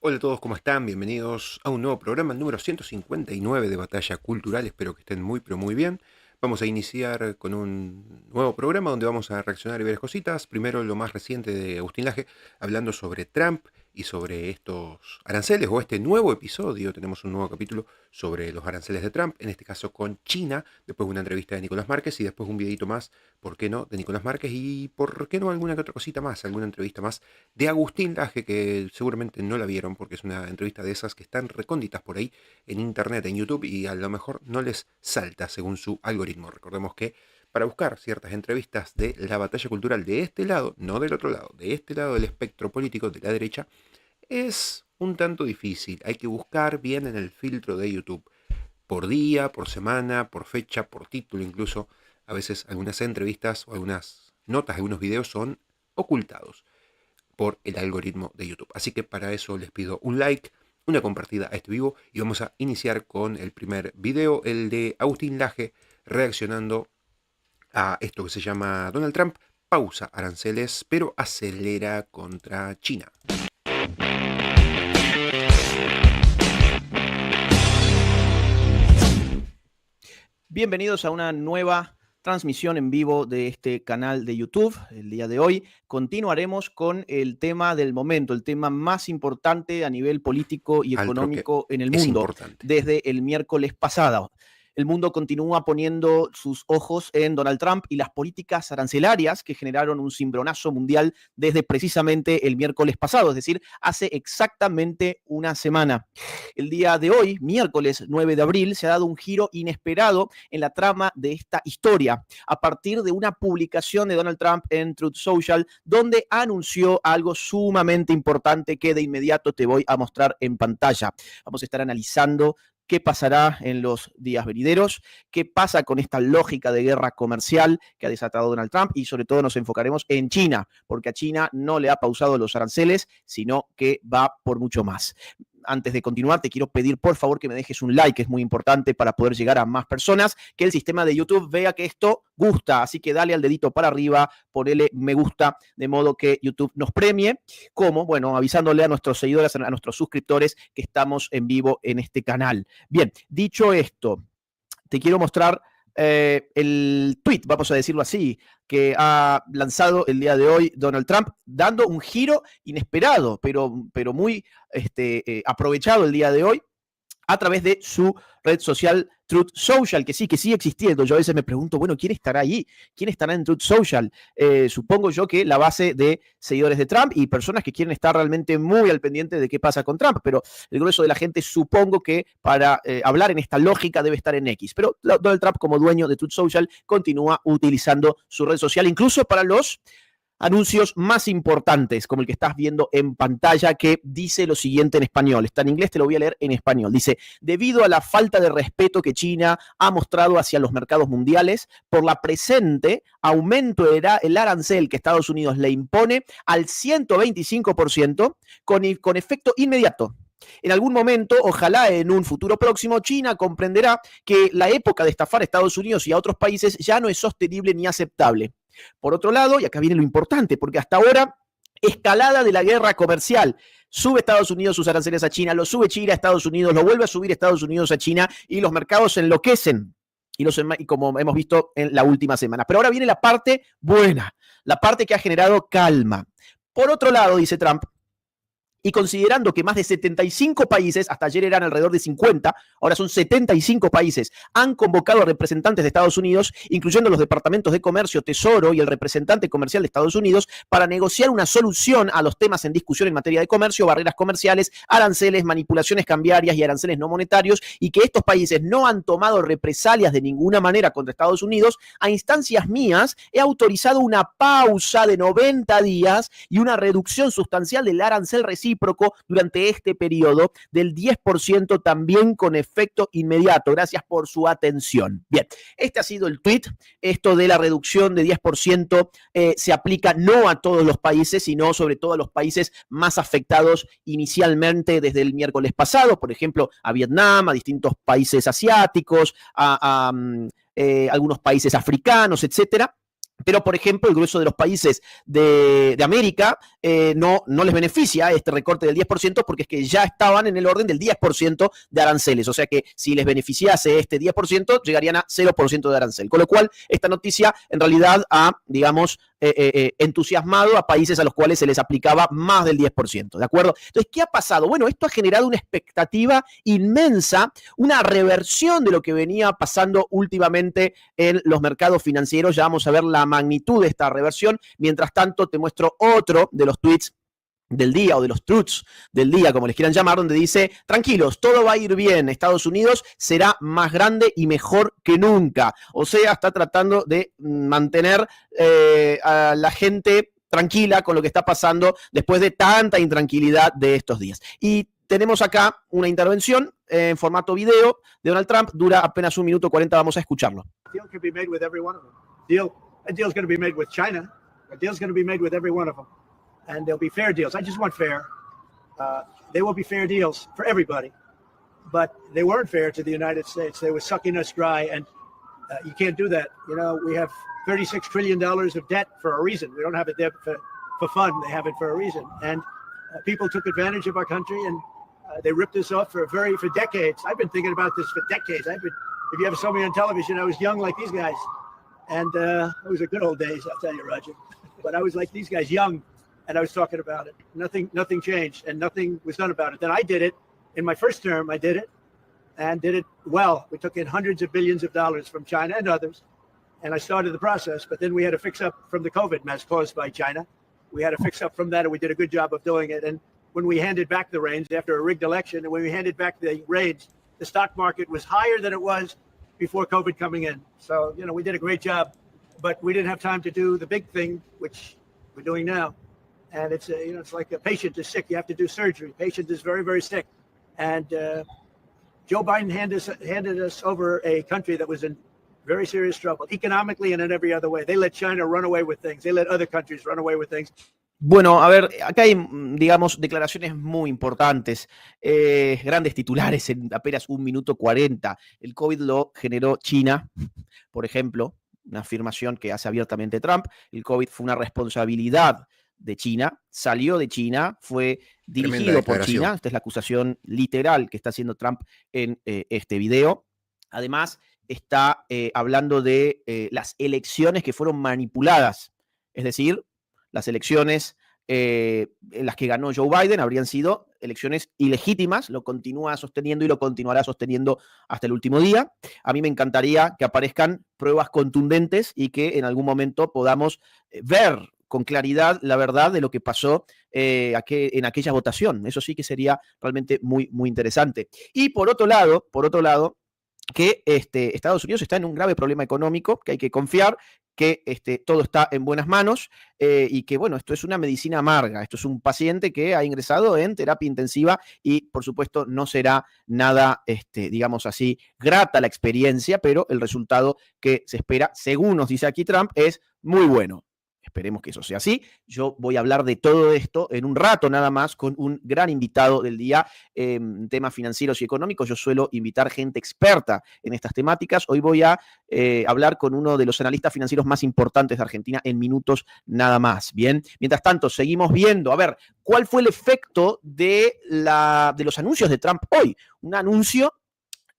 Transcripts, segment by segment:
Hola a todos, ¿cómo están? Bienvenidos a un nuevo programa, el número 159 de Batalla Cultural. Espero que estén muy, pero muy bien. Vamos a iniciar con un nuevo programa donde vamos a reaccionar y ver cositas. Primero, lo más reciente de Agustín Laje, hablando sobre Trump y sobre estos aranceles, o este nuevo episodio. Tenemos un nuevo capítulo sobre los aranceles de Trump, en este caso con China. Después una entrevista de Nicolás Márquez y después un videito más, ¿por qué no?, de Nicolás Márquez y ¿por qué no?, alguna que otra cosita más, alguna entrevista más de Agustín Laje, que seguramente no la vieron porque es una entrevista de esas que están recónditas por ahí en internet, en YouTube, y a lo mejor no les salta según su algoritmo. Recordemos que para buscar ciertas entrevistas de la batalla cultural de este lado, no del otro lado, de este lado del espectro político de la derecha, es un tanto difícil. Hay que buscar bien en el filtro de YouTube, por día, por semana, por fecha, por título incluso. A veces algunas entrevistas o algunas notas, algunos videos son ocultados por el algoritmo de YouTube. Así que para eso les pido un like, una compartida a este vivo y vamos a iniciar con el primer video, el de Agustín Laje reaccionando a esto que se llama Donald Trump pausa aranceles pero acelera contra China. Bienvenidos a una nueva transmisión en vivo de este canal de YouTube. El día de hoy continuaremos con el tema del momento, el tema más importante a nivel político y económico en el mundo Importante. desde el miércoles pasado. El mundo continúa poniendo sus ojos en Donald Trump y las políticas arancelarias que generaron un cimbronazo mundial desde precisamente el miércoles pasado, es decir, hace exactamente una semana. El día de hoy, miércoles 9 de abril, se ha dado un giro inesperado en la trama de esta historia a partir de una publicación de Donald Trump en Truth Social, donde anunció algo sumamente importante que de inmediato te voy a mostrar en pantalla. Vamos a estar analizando qué pasará en los días venideros, qué pasa con esta lógica de guerra comercial que ha desatado Donald Trump y sobre todo nos enfocaremos en China, porque a China no le ha pausado los aranceles, sino que va por mucho más. Antes de continuar, te quiero pedir por favor que me dejes un like, que es muy importante para poder llegar a más personas, que el sistema de YouTube vea que esto gusta, así que dale al dedito para arriba, ponele me gusta, de modo que YouTube nos premie, como, bueno, avisándole a nuestros seguidores, a nuestros suscriptores que estamos en vivo en este canal. Bien, dicho esto, te quiero mostrar el tweet, vamos a decirlo así, que ha lanzado el día de hoy Donald Trump, dando un giro inesperado, pero muy aprovechado el día de hoy, a través de su red social Truth Social, que sigue existiendo. Yo a veces me pregunto, bueno, ¿quién estará ahí? ¿Quién estará en Truth Social? Supongo yo que la base de seguidores de Trump y personas que quieren estar realmente muy al pendiente de qué pasa con Trump, pero el grueso de la gente supongo que para hablar en esta lógica debe estar en X. Pero Donald Trump, como dueño de Truth Social, continúa utilizando su red social, incluso para los anuncios más importantes, como el que estás viendo en pantalla, que dice lo siguiente en español. Está en inglés, te lo voy a leer en español. Dice, debido a la falta de respeto que China ha mostrado hacia los mercados mundiales, por la presente aumento el arancel que Estados Unidos le impone al 125% con efecto inmediato. En algún momento, ojalá en un futuro próximo, China comprenderá que la época de estafar a Estados Unidos y a otros países ya no es sostenible ni aceptable. Por otro lado, y acá viene lo importante, porque hasta ahora, escalada de la guerra comercial. Sube Estados Unidos sus aranceles a China, lo sube China a Estados Unidos, lo vuelve a subir Estados Unidos a China y los mercados enloquecen. Y como hemos visto en la última semana. Pero ahora viene la parte buena, la parte que ha generado calma. Por otro lado, dice Trump, y considerando que más de 75 países, hasta ayer eran alrededor de 50, ahora son 75 países, han convocado a representantes de Estados Unidos, incluyendo los departamentos de comercio, Tesoro y el representante comercial de Estados Unidos, para negociar una solución a los temas en discusión en materia de comercio, barreras comerciales, aranceles, manipulaciones cambiarias y aranceles no monetarios, y que estos países no han tomado represalias de ninguna manera contra Estados Unidos, a instancias mías he autorizado una pausa de 90 días y una reducción sustancial del arancel recíproco durante este periodo del 10%, también con efecto inmediato. Gracias por su atención. Bien, este ha sido el tweet. Esto de la reducción de 10% se aplica no a todos los países, sino sobre todo a los países más afectados inicialmente desde el miércoles pasado, por ejemplo, a Vietnam, a distintos países asiáticos, a algunos países africanos, etcétera. Pero, por ejemplo, el grueso de los países de América no les beneficia este recorte del 10% porque es que ya estaban en el orden del 10% de aranceles. O sea que si les beneficiase este 10%, llegarían a 0% de arancel. Con lo cual, esta noticia en realidad ha, digamos, entusiasmado a países a los cuales se les aplicaba más del 10%, ¿de acuerdo? Entonces, ¿qué ha pasado? Bueno, esto ha generado una expectativa inmensa, una reversión de lo que venía pasando últimamente en los mercados financieros. Ya vamos a ver la magnitud de esta reversión. Mientras tanto, te muestro otro de los tweets del día o de los truths del día, como les quieran llamar, donde dice, tranquilos, todo va a ir bien, Estados Unidos será más grande y mejor que nunca. O sea, está tratando de mantener a la gente tranquila con lo que está pasando después de tanta intranquilidad de estos días. Y tenemos acá una intervención en formato video de Donald Trump, dura apenas 1 minuto 40, vamos a escucharlo. A deal's going to be made with China. A deal's going to be made with every one of them. And they'll be fair deals. I just want fair. They will be fair deals for everybody. But they weren't fair to the United States. They were sucking us dry, and you can't do that. You know, we have $36 trillion of debt for a reason. We don't have a debt for fun. They have it for a reason. And people took advantage of our country, and they ripped us off for decades. I've been thinking about this for decades. If you ever saw me on television, I was young like these guys. And it was a good old days, I'll tell you, Roger. But I was like these guys, young, and I was talking about it. Nothing changed, and nothing was done about it. Then I did it. In my first term, I did it, and did it well. We took in hundreds of billions of dollars from China and others, and I started the process. But then we had to fix up from the COVID mess caused by China. We had to fix up from that, and we did a good job of doing it. And when we handed back the reins after a rigged election, and when we handed back the reins, the stock market was higher than it was before COVID coming in. So, you know, we did a great job, but we didn't have time to do the big thing, which we're doing now. And it's, you know, it's like a patient is sick. You have to do surgery. Patient is very, very sick. And Joe Biden handed us over a country that was in very serious trouble, economically and in every other way. They let China run away with things. They let other countries run away with things. Bueno, a ver, acá hay, digamos, declaraciones muy importantes, grandes titulares en apenas 1 minuto 40. El COVID lo generó China, por ejemplo, una afirmación que hace abiertamente Trump. El COVID fue una responsabilidad de China, salió de China, fue dirigido por China. Esta es la acusación literal que está haciendo Trump en este video. Además, está hablando de las elecciones que fueron manipuladas, es decir, las elecciones en las que ganó Joe Biden habrían sido elecciones ilegítimas, lo continúa sosteniendo y lo continuará sosteniendo hasta el último día. A mí me encantaría que aparezcan pruebas contundentes y que en algún momento podamos ver con claridad la verdad de lo que pasó en aquella votación. Eso sí que sería realmente muy, muy interesante. Y por otro lado, que Estados Unidos está en un grave problema económico, que hay que confiar, que todo está en buenas manos y que, bueno, esto es una medicina amarga. Esto es un paciente que ha ingresado en terapia intensiva y, por supuesto, no será nada, digamos así, grata la experiencia, pero el resultado que se espera, según nos dice aquí Trump, es muy bueno. Esperemos que eso sea así. Yo voy a hablar de todo esto en un rato nada más con un gran invitado del día en temas financieros y económicos. Yo suelo invitar gente experta en estas temáticas. Hoy voy a hablar con uno de los analistas financieros más importantes de Argentina en minutos nada más. Bien, mientras tanto, seguimos viendo. A ver, ¿cuál fue el efecto de los anuncios de Trump hoy? Un anuncio,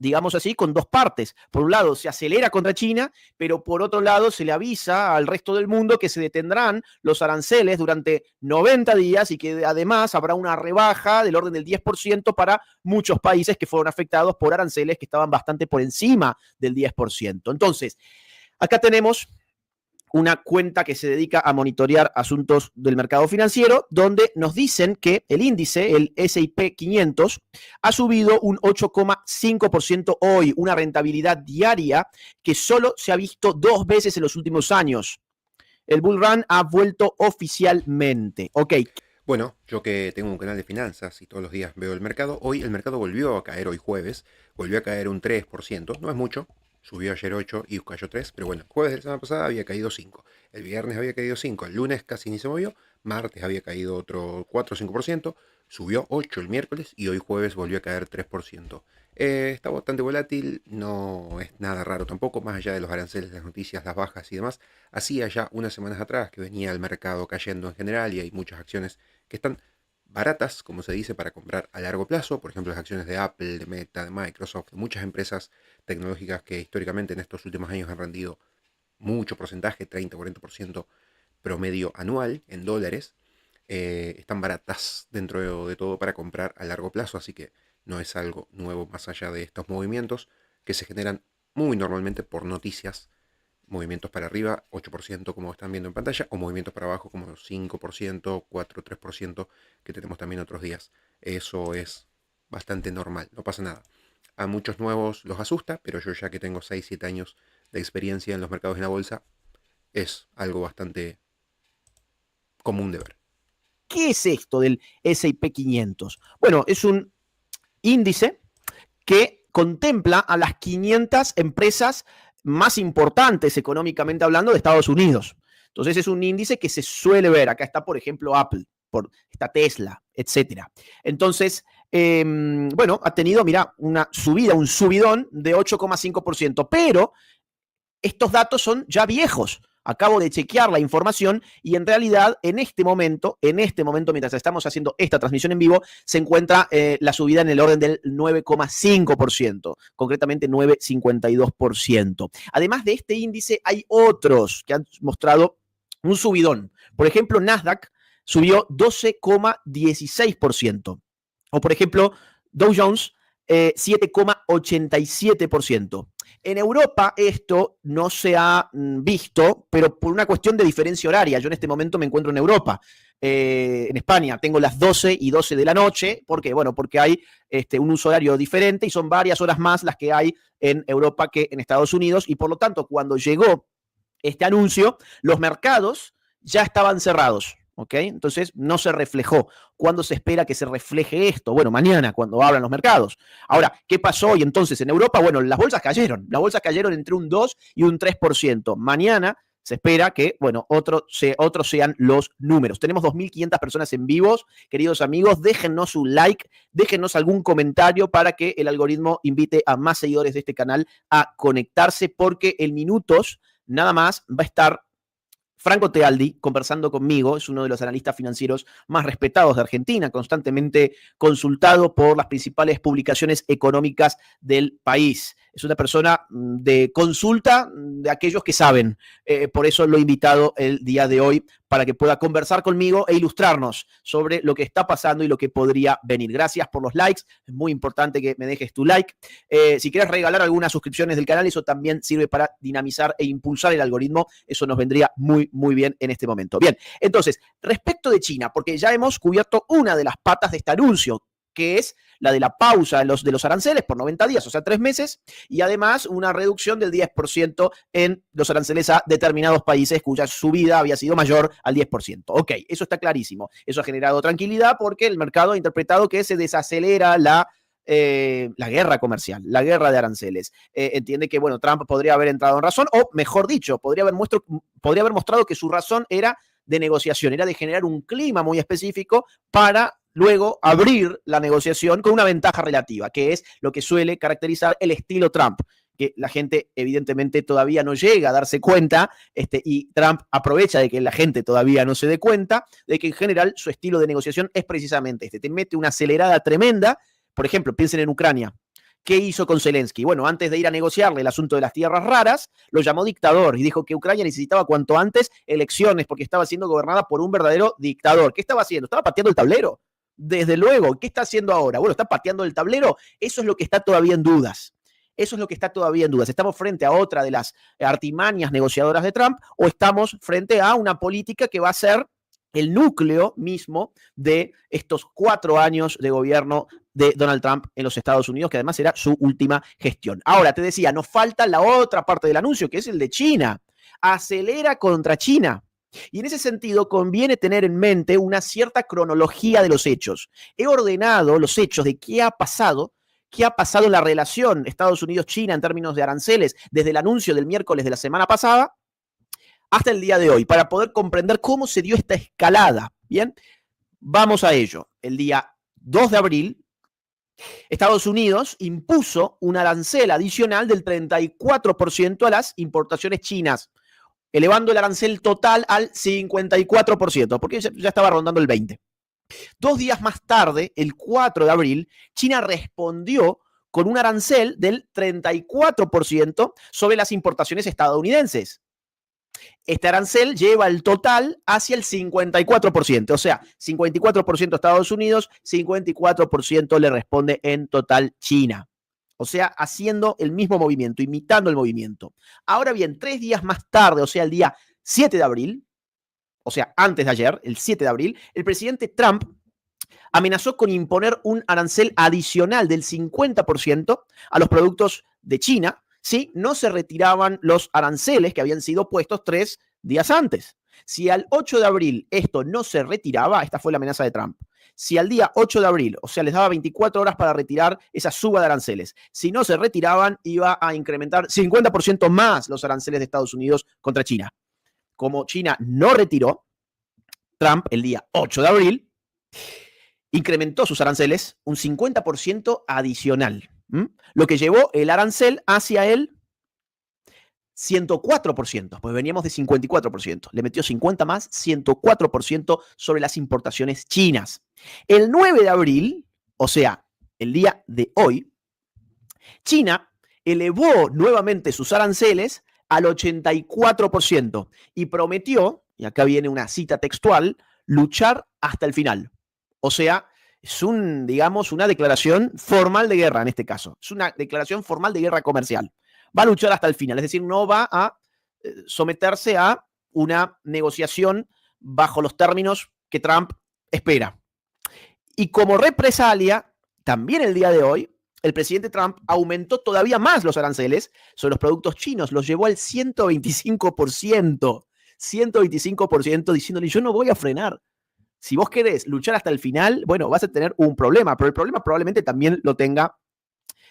digamos así, con dos partes. Por un lado, se acelera contra China, pero por otro lado, se le avisa al resto del mundo que se detendrán los aranceles durante 90 días y que además habrá una rebaja del orden del 10% para muchos países que fueron afectados por aranceles que estaban bastante por encima del 10%. Entonces, acá tenemos una cuenta que se dedica a monitorear asuntos del mercado financiero, donde nos dicen que el índice, el S&P 500, ha subido un 8,5% hoy, una rentabilidad diaria que solo se ha visto 2 veces en los últimos años. El bull run ha vuelto oficialmente. Ok. Bueno, yo que tengo un canal de finanzas y todos los días veo el mercado, hoy el mercado volvió a caer, hoy jueves, volvió a caer un 3%, no es mucho. subió ayer 8 y cayó 3, pero bueno, jueves de la semana pasada había caído 5, el viernes había caído 5, el lunes casi ni se movió, martes había caído otro 4 o 5%, subió 8 el miércoles y hoy jueves volvió a caer 3%. Está bastante volátil, no es nada raro tampoco, más allá de los aranceles, las noticias, las bajas y demás. Hacía ya unas semanas atrás que venía el mercado cayendo en general y hay muchas acciones que están baratas, como se dice, para comprar a largo plazo. Por ejemplo, las acciones de Apple, de Meta, de Microsoft, de muchas empresas tecnológicas que históricamente en estos últimos años han rendido mucho porcentaje, 30-40% promedio anual en dólares. Están baratas dentro de todo para comprar a largo plazo, así que no es algo nuevo más allá de estos movimientos que se generan muy normalmente por noticias. Movimientos para arriba, 8% como están viendo en pantalla, o movimientos para abajo como 5%, 4, 3% que tenemos también otros días. Eso es bastante normal, no pasa nada. A muchos nuevos los asusta, pero yo ya que tengo 6, 7 años de experiencia en los mercados en la bolsa, es algo bastante común de ver. ¿Qué es esto del S&P 500? Bueno, es un índice que contempla a las 500 empresas más importantes económicamente hablando de Estados Unidos. Entonces es un índice que se suele ver. Acá está, por ejemplo, Apple, está Tesla, etcétera. Entonces, bueno, ha tenido, mira, una subida, un subidón de 8,5%, pero estos datos son ya viejos. Acabo de chequear la información y en realidad en este momento, mientras estamos haciendo esta transmisión en vivo, se encuentra la subida en el orden del 9,5%, concretamente 9,52%. Además de este índice, hay otros que han mostrado un subidón. Por ejemplo, Nasdaq subió 12,16%. O por ejemplo, Dow Jones, 7,87%. En Europa esto no se ha visto, pero por una cuestión de diferencia horaria. Yo en este momento me encuentro en Europa. En España tengo las 12 y 12 de la noche. ¿Por qué? Bueno, porque hay un uso horario diferente y son varias horas más las que hay en Europa que en Estados Unidos. Y por lo tanto, cuando llegó este anuncio, los mercados ya estaban cerrados. ¿Ok? Entonces no se reflejó. ¿Cuándo se espera que se refleje esto? Bueno, mañana, cuando abran los mercados. Ahora, ¿qué pasó hoy entonces en Europa? Bueno, las bolsas cayeron. Las bolsas cayeron entre un 2 y un 3%. Mañana se espera que, bueno, otros sean los números. Tenemos 2.500 personas en vivos. Queridos amigos, déjennos un like, déjennos algún comentario para que el algoritmo invite a más seguidores de este canal a conectarse, porque en minutos nada más va a estar Franco Tealdi conversando conmigo. Es uno de los analistas financieros más respetados de Argentina, constantemente consultado por las principales publicaciones económicas del país. Es una persona de consulta de aquellos que saben. Por eso lo he invitado el día de hoy para que pueda conversar conmigo e ilustrarnos sobre lo que está pasando y lo que podría venir. Gracias por los likes. Es muy importante que me dejes tu like. Si quieres regalar algunas suscripciones del canal, eso también sirve para dinamizar e impulsar el algoritmo. Eso nos vendría muy, muy bien en este momento. Bien, entonces, respecto de China, porque ya hemos cubierto una de las patas de este anuncio, que es la de la pausa de los aranceles por 90 días, o sea, 3 meses, y además una reducción del 10% en los aranceles a determinados países cuya subida había sido mayor al 10%. Ok, eso está clarísimo. Eso ha generado tranquilidad porque el mercado ha interpretado que se desacelera la guerra comercial, la guerra de aranceles. Entiende que, bueno, Trump podría haber entrado en razón, o mejor dicho, podría haber mostrado que su razón era de negociación, era de generar un clima muy específico para luego abrir la negociación con una ventaja relativa, que es lo que suele caracterizar el estilo Trump, que la gente evidentemente todavía no llega a darse cuenta, y Trump aprovecha de que la gente todavía no se dé cuenta de que en general su estilo de negociación es precisamente este. Te mete una acelerada tremenda. Por ejemplo, piensen en Ucrania. ¿Qué hizo con Zelensky? Bueno, antes de ir a negociarle el asunto de las tierras raras, lo llamó dictador y dijo que Ucrania necesitaba cuanto antes elecciones porque estaba siendo gobernada por un verdadero dictador. ¿Qué estaba haciendo? Estaba pateando el tablero. Desde luego, ¿qué está haciendo ahora? Bueno, está pateando el tablero. Eso es lo que está todavía en dudas. Eso es lo que está todavía en dudas. ¿Estamos frente a otra de las artimañas negociadoras de Trump o estamos frente a una política que va a ser el núcleo mismo de estos 4 años de gobierno de Donald Trump en los Estados Unidos, que además era su última gestión? Ahora, te decía, nos falta la otra parte del anuncio, que es el de China. Acelera contra China. Y en ese sentido conviene tener en mente una cierta cronología de los hechos. He ordenado los hechos de qué ha pasado qué ha pasado en la relación Estados Unidos-China en términos de aranceles desde el anuncio del miércoles de la semana pasada hasta el día de hoy, para poder comprender cómo se dio esta escalada. Bien, vamos a ello. El día 2 de abril, Estados Unidos impuso un arancel adicional del 34% a las importaciones chinas, elevando el arancel total al 54%, porque ya estaba rondando el 20%. 2 días más tarde, el 4 de abril, China respondió con un arancel del 34% sobre las importaciones estadounidenses. Este arancel lleva el total hacia el 54%, o sea, 54% Estados Unidos, 54% le responde en total China. O sea, haciendo el mismo movimiento, imitando el movimiento. Ahora bien, 3 días más tarde, o sea, el día 7 de abril, o sea, antes de ayer, el 7 de abril, el presidente Trump amenazó con imponer un arancel adicional del 50% a los productos de China si no se retiraban los aranceles que habían sido puestos 3 días antes. Si al 8 de abril esto no se retiraba, esta fue la amenaza de Trump. Si al día 8 de abril, o sea, les daba 24 horas para retirar esa suba de aranceles, si no se retiraban, iba a incrementar 50% más los aranceles de Estados Unidos contra China. Como China no retiró, Trump el día 8 de abril incrementó sus aranceles un 50% adicional, lo que llevó el arancel hacia el 104%, pues veníamos de 54%. Le metió 50 más, 104% sobre las importaciones chinas. El 9 de abril, o sea, el día de hoy, China elevó nuevamente sus aranceles al 84% y prometió, y acá viene una cita textual, luchar hasta el final. O sea, es una declaración formal de guerra en este caso. Es una declaración formal de guerra comercial. Va a luchar hasta el final, es decir, no va a someterse a una negociación bajo los términos que Trump espera. Y como represalia, también el día de hoy, el presidente Trump aumentó todavía más los aranceles sobre los productos chinos, los llevó al 125%. 125% diciéndole, yo no voy a frenar. Si vos querés luchar hasta el final, bueno, vas a tener un problema, pero el problema probablemente también lo tenga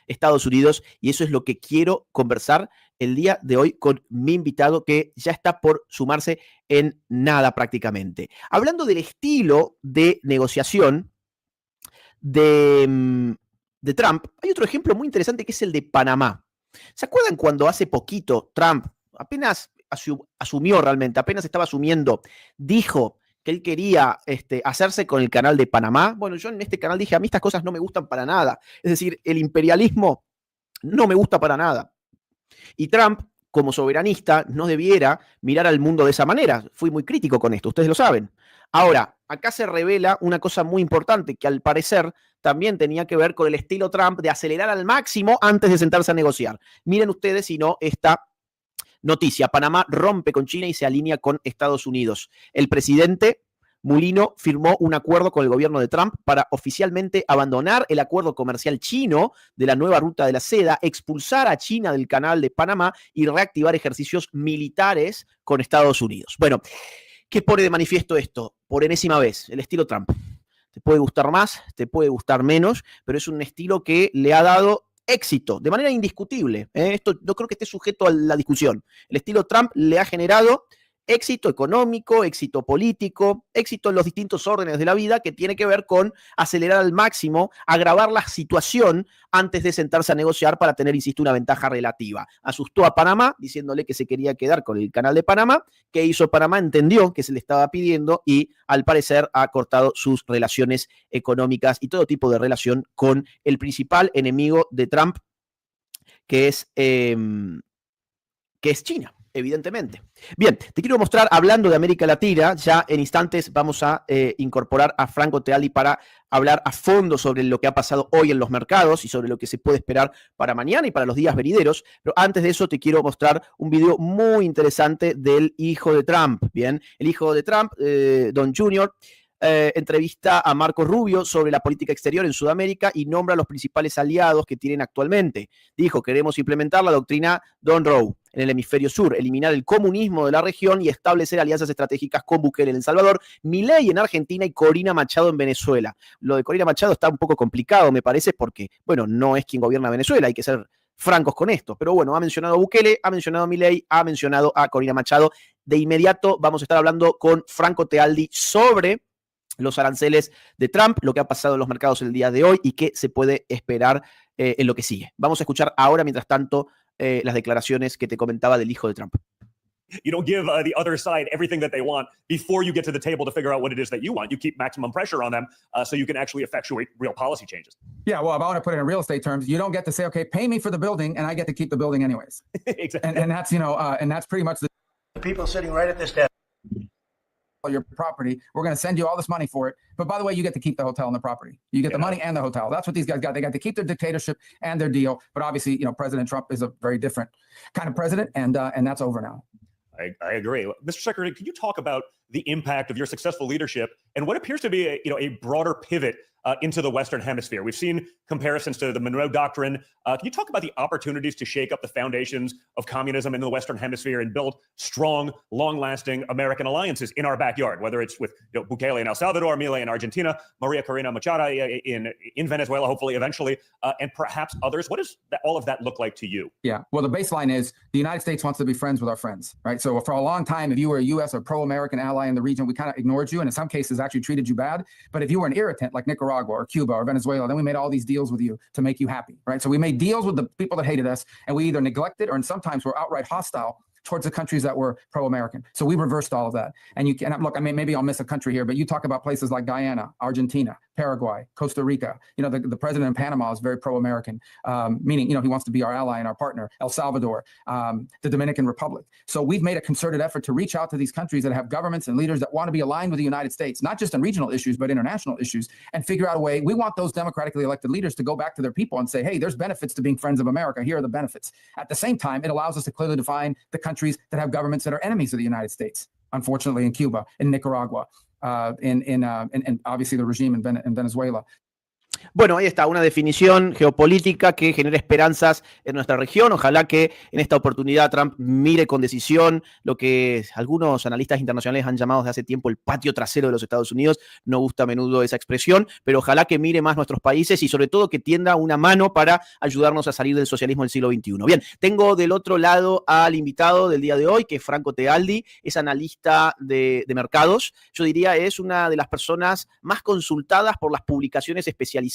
Estados Unidos, y eso es lo que quiero conversar el día de hoy con mi invitado, que ya está por sumarse en nada prácticamente. Hablando del estilo de negociación de Trump, hay otro ejemplo muy interesante que es el de Panamá. ¿Se acuerdan cuando hace poquito Trump apenas asumió realmente, apenas estaba asumiendo, dijo que él quería hacerse con el canal de Panamá? Bueno, yo en este canal dije, a mí estas cosas no me gustan para nada. Es decir, el imperialismo no me gusta para nada. Y Trump, como soberanista, no debiera mirar al mundo de esa manera. Fui muy crítico con esto, ustedes lo saben. Ahora, acá se revela una cosa muy importante que al parecer también tenía que ver con el estilo Trump de acelerar al máximo antes de sentarse a negociar. Miren ustedes si no esta noticia. Panamá rompe con China y se alinea con Estados Unidos. El presidente Mulino firmó un acuerdo con el gobierno de Trump para oficialmente abandonar el acuerdo comercial chino de la nueva ruta de la seda, expulsar a China del canal de Panamá y reactivar ejercicios militares con Estados Unidos. Bueno, ¿qué pone de manifiesto esto? Por enésima vez, el estilo Trump. Te puede gustar más, te puede gustar menos, pero es un estilo que le ha dado éxito, de manera indiscutible. Esto no creo que esté sujeto a la discusión. El estilo Trump le ha generado éxito económico, éxito político, éxito en los distintos órdenes de la vida, que tiene que ver con acelerar al máximo, agravar la situación antes de sentarse a negociar para tener, insisto, una ventaja relativa. Asustó a Panamá diciéndole que se quería quedar con el canal de Panamá. ¿Qué hizo Panamá? Entendió que se le estaba pidiendo y al parecer ha cortado sus relaciones económicas y todo tipo de relación con el principal enemigo de Trump, que es China. Evidentemente. Bien, te quiero mostrar, hablando de América Latina, ya en instantes vamos a incorporar a Franco Tealdi para hablar a fondo sobre lo que ha pasado hoy en los mercados y sobre lo que se puede esperar para mañana y para los días venideros. Pero antes de eso te quiero mostrar un video muy interesante del hijo de Trump. Bien, el hijo de Trump, Don Junior, entrevista a Marco Rubio sobre la política exterior en Sudamérica y nombra a los principales aliados que tienen actualmente. Dijo, queremos implementar la doctrina Monroe en el hemisferio sur, eliminar el comunismo de la región y establecer alianzas estratégicas con Bukele en El Salvador, Milei en Argentina y Corina Machado en Venezuela. Lo de Corina Machado está un poco complicado, me parece, porque, bueno, no es quien gobierna Venezuela, hay que ser francos con esto. Pero bueno, ha mencionado a Bukele, ha mencionado a Milei, ha mencionado a Corina Machado. De inmediato vamos a estar hablando con Franco Tealdi sobre los aranceles de Trump, lo que ha pasado en los mercados el día de hoy y qué se puede esperar en lo que sigue. Vamos a escuchar ahora, mientras tanto, las declaraciones que te comentaba del hijo de Trump. You don't give the other side everything that they want before you get to the table to figure out what it is that you want. You keep maximum pressure on them so you can actually effectuate real policy changes. Yeah, well, if I want to put it in real estate terms, you don't get to say, okay, pay me for the building, and I get to keep the building anyways. Exactly. And that's, you know, and that's pretty much the people sitting right at this desk. your property. We're going to send you all this money for it. But by the way, you get to keep the hotel and the property. You get the money and the hotel. That's what these guys got. They got to keep their dictatorship and their deal. But obviously, you know, President Trump is a very different kind of president, and that's over now. I agree. Mr. Secretary, could you talk about the impact of your successful leadership and what appears to be a broader pivot into the Western Hemisphere? We've seen comparisons to the Monroe Doctrine. Can you talk about the opportunities to shake up the foundations of communism in the Western Hemisphere and build strong, long-lasting American alliances in our backyard, whether it's with Bukele in El Salvador, Milei in Argentina, Maria Corina Machado in Venezuela, hopefully, eventually, and perhaps others? What does all of that look like to you? Yeah, well, the baseline is the United States wants to be friends with our friends, right? So for a long time, if you were a U.S. or pro-American ally in the region, we kind of ignored you and in some cases actually treated you bad. But if you were an irritant like Nicaragua or Cuba or Venezuela, then we made all these deals with you to make you happy, right? So we made deals with the people that hated us, and we either neglected or sometimes were outright hostile towards the countries that were pro-American. So we reversed all of that. And you can look, I mean, maybe I'll miss a country here, but you talk about places like Guyana, Argentina, Paraguay, Costa Rica. You know, the president in Panama is very pro-American, meaning, you know, he wants to be our ally and our partner. El Salvador, the Dominican Republic. So we've made a concerted effort to reach out to these countries that have governments and leaders that want to be aligned with the United States, not just on regional issues, but international issues, and figure out a way. We want those democratically elected leaders to go back to their people and say, hey, there's benefits to being friends of America. Here are the benefits. At the same time, it allows us to clearly define the countries that have governments that are enemies of the United States, unfortunately, in Cuba, in Nicaragua, in obviously the regime in Venezuela. Bueno, ahí está, una definición geopolítica que genera esperanzas en nuestra región. Ojalá que en esta oportunidad Trump mire con decisión lo que algunos analistas internacionales han llamado desde hace tiempo el patio trasero de los Estados Unidos. No gusta a menudo esa expresión, pero ojalá que mire más nuestros países y sobre todo que tienda una mano para ayudarnos a salir del socialismo del siglo XXI. Bien, tengo del otro lado al invitado del día de hoy, que es Franco Tealdi, es analista de mercados. Yo diría es una de las personas más consultadas por las publicaciones especializadas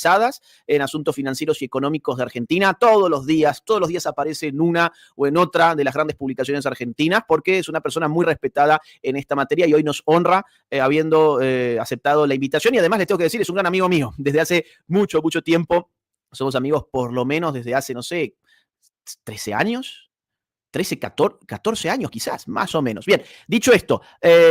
en asuntos financieros y económicos de Argentina. Todos los días aparece en una o en otra de las grandes publicaciones argentinas porque es una persona muy respetada en esta materia y hoy nos honra habiendo aceptado la invitación y además les tengo que decir, es un gran amigo mío desde hace mucho tiempo. Somos amigos por lo menos desde hace, no sé, 13 años. 13, 14 años quizás, más o menos. Bien, dicho esto,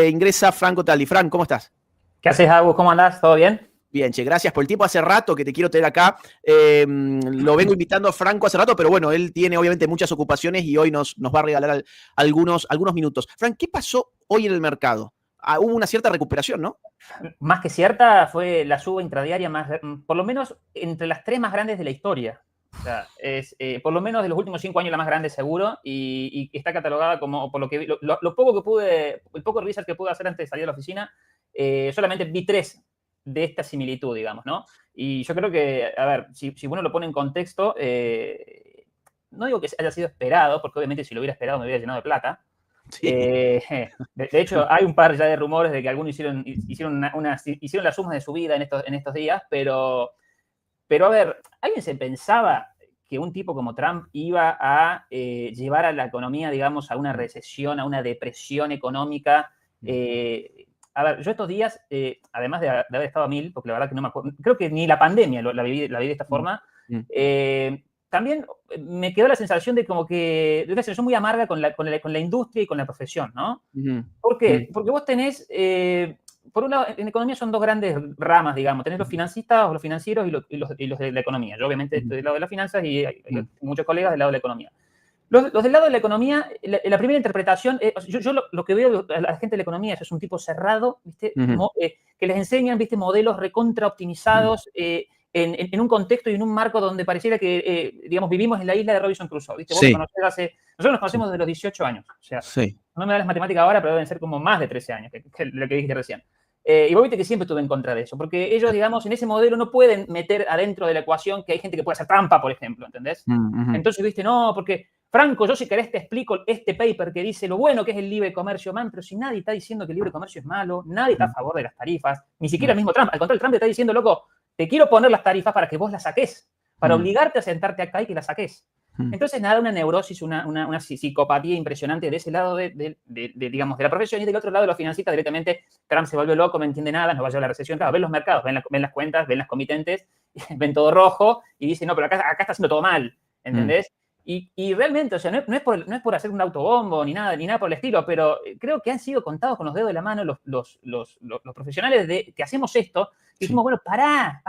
ingresa Franco Tealdi. Fran, ¿cómo estás? ¿Qué haces, Agus? ¿Cómo andás? ¿Todo bien? Bien, che, gracias por el tiempo. Hace rato que te quiero tener acá. Lo vengo invitando a Franco hace rato, pero bueno, él tiene obviamente muchas ocupaciones y hoy nos va a regalar algunos minutos. Frank, ¿qué pasó hoy en el mercado? Hubo una cierta recuperación, ¿no? Más que cierta, fue la suba intradiaria más, por lo menos entre las 3 más grandes de la historia. O sea, es por lo menos de los últimos 5 años la más grande seguro y está catalogada como, por lo que lo poco que pude, el poco research que pude hacer antes de salir a la oficina, solamente vi 3 de esta similitud, digamos, ¿no? Y yo creo que, a ver, si uno lo pone en contexto, no digo que haya sido esperado, porque obviamente si lo hubiera esperado me hubiera llenado de plata. Sí. De hecho, hay un par ya de rumores de que algunos hicieron las sumas de su vida en estos días, pero a ver, ¿alguien se pensaba que un tipo como Trump iba a llevar a la economía, digamos, a una recesión, a una depresión económica? A ver, yo estos días, además de haber estado a 1000, porque la verdad que no me acuerdo, creo que ni la pandemia la viví de esta forma, también me quedó la sensación de como que, de una sensación muy amarga con la industria y con la profesión, ¿no? ¿Por qué? Porque vos tenés, por un lado, en economía son 2 grandes ramas, digamos, tenés los financistas o los financieros y los de la economía. Yo obviamente estoy del lado de las finanzas y hay muchos colegas del lado de la economía. Los del lado de la economía, la primera interpretación, yo lo que veo a la gente de la economía es un tipo cerrado, ¿viste? que les enseñan, viste, modelos recontra optimizados en un contexto y en un marco donde pareciera que, digamos, vivimos en la isla de Robinson Crusoe, ¿viste? Vos Sí. nosotros nos conocemos desde los 18 años, o sea, Sí. no me da las matemáticas ahora, pero deben ser como más de 13 años, que lo que dijiste recién. Y vos viste que siempre estuve en contra de eso, porque ellos, digamos, en ese modelo no pueden meter adentro de la ecuación que hay gente que puede hacer trampa, por ejemplo, ¿entendés? Entonces, viste, no, porque, Franco, yo si querés te explico este paper que dice lo bueno que es el libre comercio, man, pero si nadie está diciendo que el libre comercio es malo, nadie está a favor de las tarifas, ni siquiera el mismo Trump. Al contrario, Trump te está diciendo, loco, te quiero poner las tarifas para que vos las saques, para obligarte a sentarte acá y que las saques. Entonces, nada, una neurosis, una psicopatía impresionante de ese lado digamos, de la profesión, y del otro lado de los financistas directamente. Trump se vuelve loco, no entiende nada, nos va a llevar a la recesión. Claro, ven los mercados, ven las cuentas, ven las comitentes, ven todo rojo y dice, no, pero acá está haciendo todo mal, ¿entendés? Y realmente, o sea, no es por hacer un autobombo ni nada por el estilo, pero creo que han sido contados con los dedos de la mano los profesionales que hacemos esto, y dijimos, bueno, pará,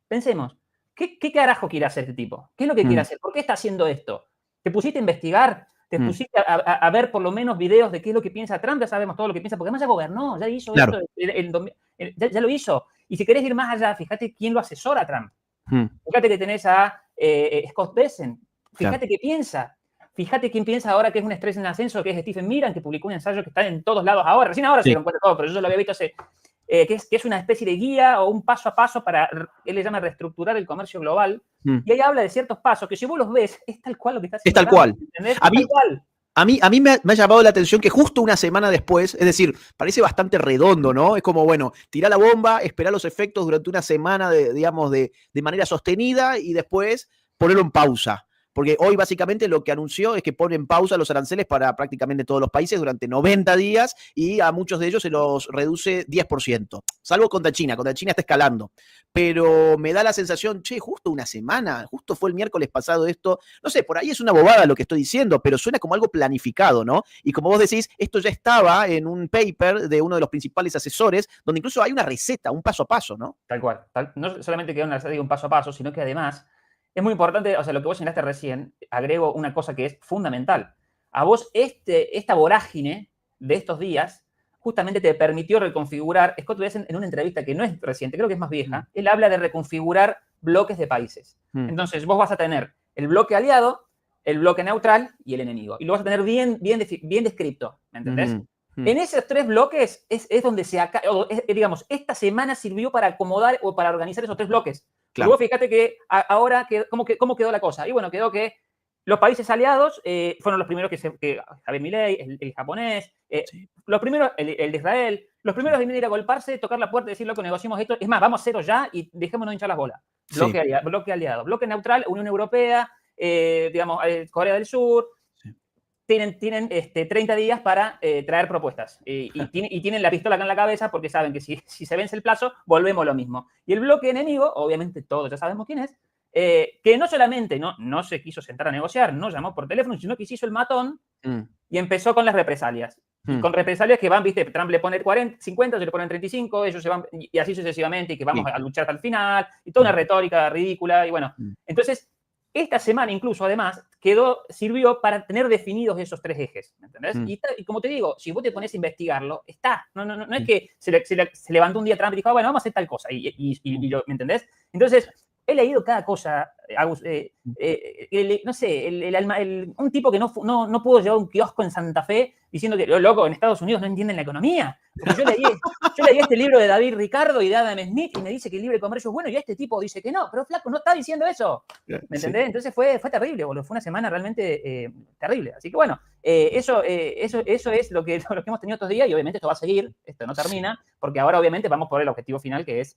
pensemos. ¿Qué carajo quiere hacer este tipo? ¿Qué es lo que quiere hacer? ¿Por qué está haciendo esto? ¿Te pusiste a investigar? ¿Te pusiste a ver por lo menos videos de qué es lo que piensa Trump? Ya sabemos todo lo que piensa, porque además ya gobernó, ya hizo esto, ya lo hizo. Y si querés ir más allá, fíjate quién lo asesora a Trump. Fíjate que tenés a Scott Bessent. Fíjate qué piensa. Fíjate quién piensa ahora que es un estrés en ascenso, que es Stephen Miran, que publicó un ensayo que está en todos lados ahora. Recién ahora se dieron cuenta todo, pero yo ya lo había visto hace... que es una especie de guía o un paso a paso para, él le llama reestructurar el comercio global, y ahí habla de ciertos pasos que si vos los ves, es tal cual lo que está haciendo. Es tal cual. ¿Entendés? A mí me ha llamado la atención que justo una semana después, es decir, parece bastante redondo, ¿no? Es como, bueno, tirá la bomba, esperá los efectos durante una semana, digamos, de manera sostenida y después ponerlo en pausa. Porque hoy básicamente lo que anunció es que pone en pausa los aranceles para prácticamente todos los países durante 90 días y a muchos de ellos se los reduce 10%, salvo contra China está escalando. Pero me da la sensación, justo una semana, justo fue el miércoles pasado esto, no sé, por ahí es una bobada lo que estoy diciendo, pero suena como algo planificado, ¿no? Y como vos decís, esto ya estaba en un paper de uno de los principales asesores, donde incluso hay una receta, un paso a paso, ¿no? Tal cual. No solamente queda una receta y un paso a paso, sino que además es muy importante, o sea, lo que vos señalaste recién, agrego una cosa que es fundamental. A vos esta vorágine de estos días justamente te permitió reconfigurar, Scott Bessent en una entrevista que no es reciente, creo que es más vieja, él habla de reconfigurar bloques de países. Entonces vos vas a tener el bloque aliado, el bloque neutral y el enemigo. Y lo vas a tener bien descrito, ¿me entendés? En esos tres bloques es donde digamos, esta semana sirvió para acomodar o para organizar esos tres bloques. Claro. Luego fíjate que ahora, ¿cómo quedó la cosa? Y bueno, quedó que los países aliados fueron los primeros que Javier Milei, el japonés, los primeros, el de Israel, los primeros en ir a golparse, tocar la puerta y decir, loco, negociamos esto. Es más, vamos a cero ya y dejémonos hinchar las bolas. Bloque aliado. Bloque neutral, Unión Europea, digamos, Corea del Sur. Tienen 30 días para traer propuestas y tienen la pistola acá en la cabeza porque saben que si se vence el plazo, volvemos a lo mismo. Y el bloque enemigo, obviamente todos ya sabemos quién es, que no solamente no se quiso sentar a negociar, no llamó por teléfono, sino que se hizo el matón y empezó con las represalias. Y con represalias que van, viste, Trump le pone 50, se le ponen 35, ellos se van, y así sucesivamente, y que vamos a luchar hasta el final, y toda una retórica ridícula, y bueno. Entonces, esta semana incluso, además, sirvió para tener definidos esos tres ejes, ¿me entendés? Y como te digo, si vos te pones a investigarlo, está. No es que se levantó un día Trump y dijo, bueno, vamos a hacer tal cosa, ¿me entendés? Entonces, he leído cada cosa, no sé, un tipo que no pudo llevar un kiosco en Santa Fe diciendo que, loco, en Estados Unidos no entienden la economía. Porque yo leí este libro de David Ricardo y de Adam Smith y me dice que el libre comercio es bueno y este tipo dice que no, pero flaco, no está diciendo eso. ¿Me entendés? Sí. Entonces fue terrible, boludo. Fue una semana realmente terrible. Así que bueno, eso es lo que hemos tenido estos días y obviamente esto va a seguir, esto no termina, porque ahora obviamente vamos por el objetivo final que es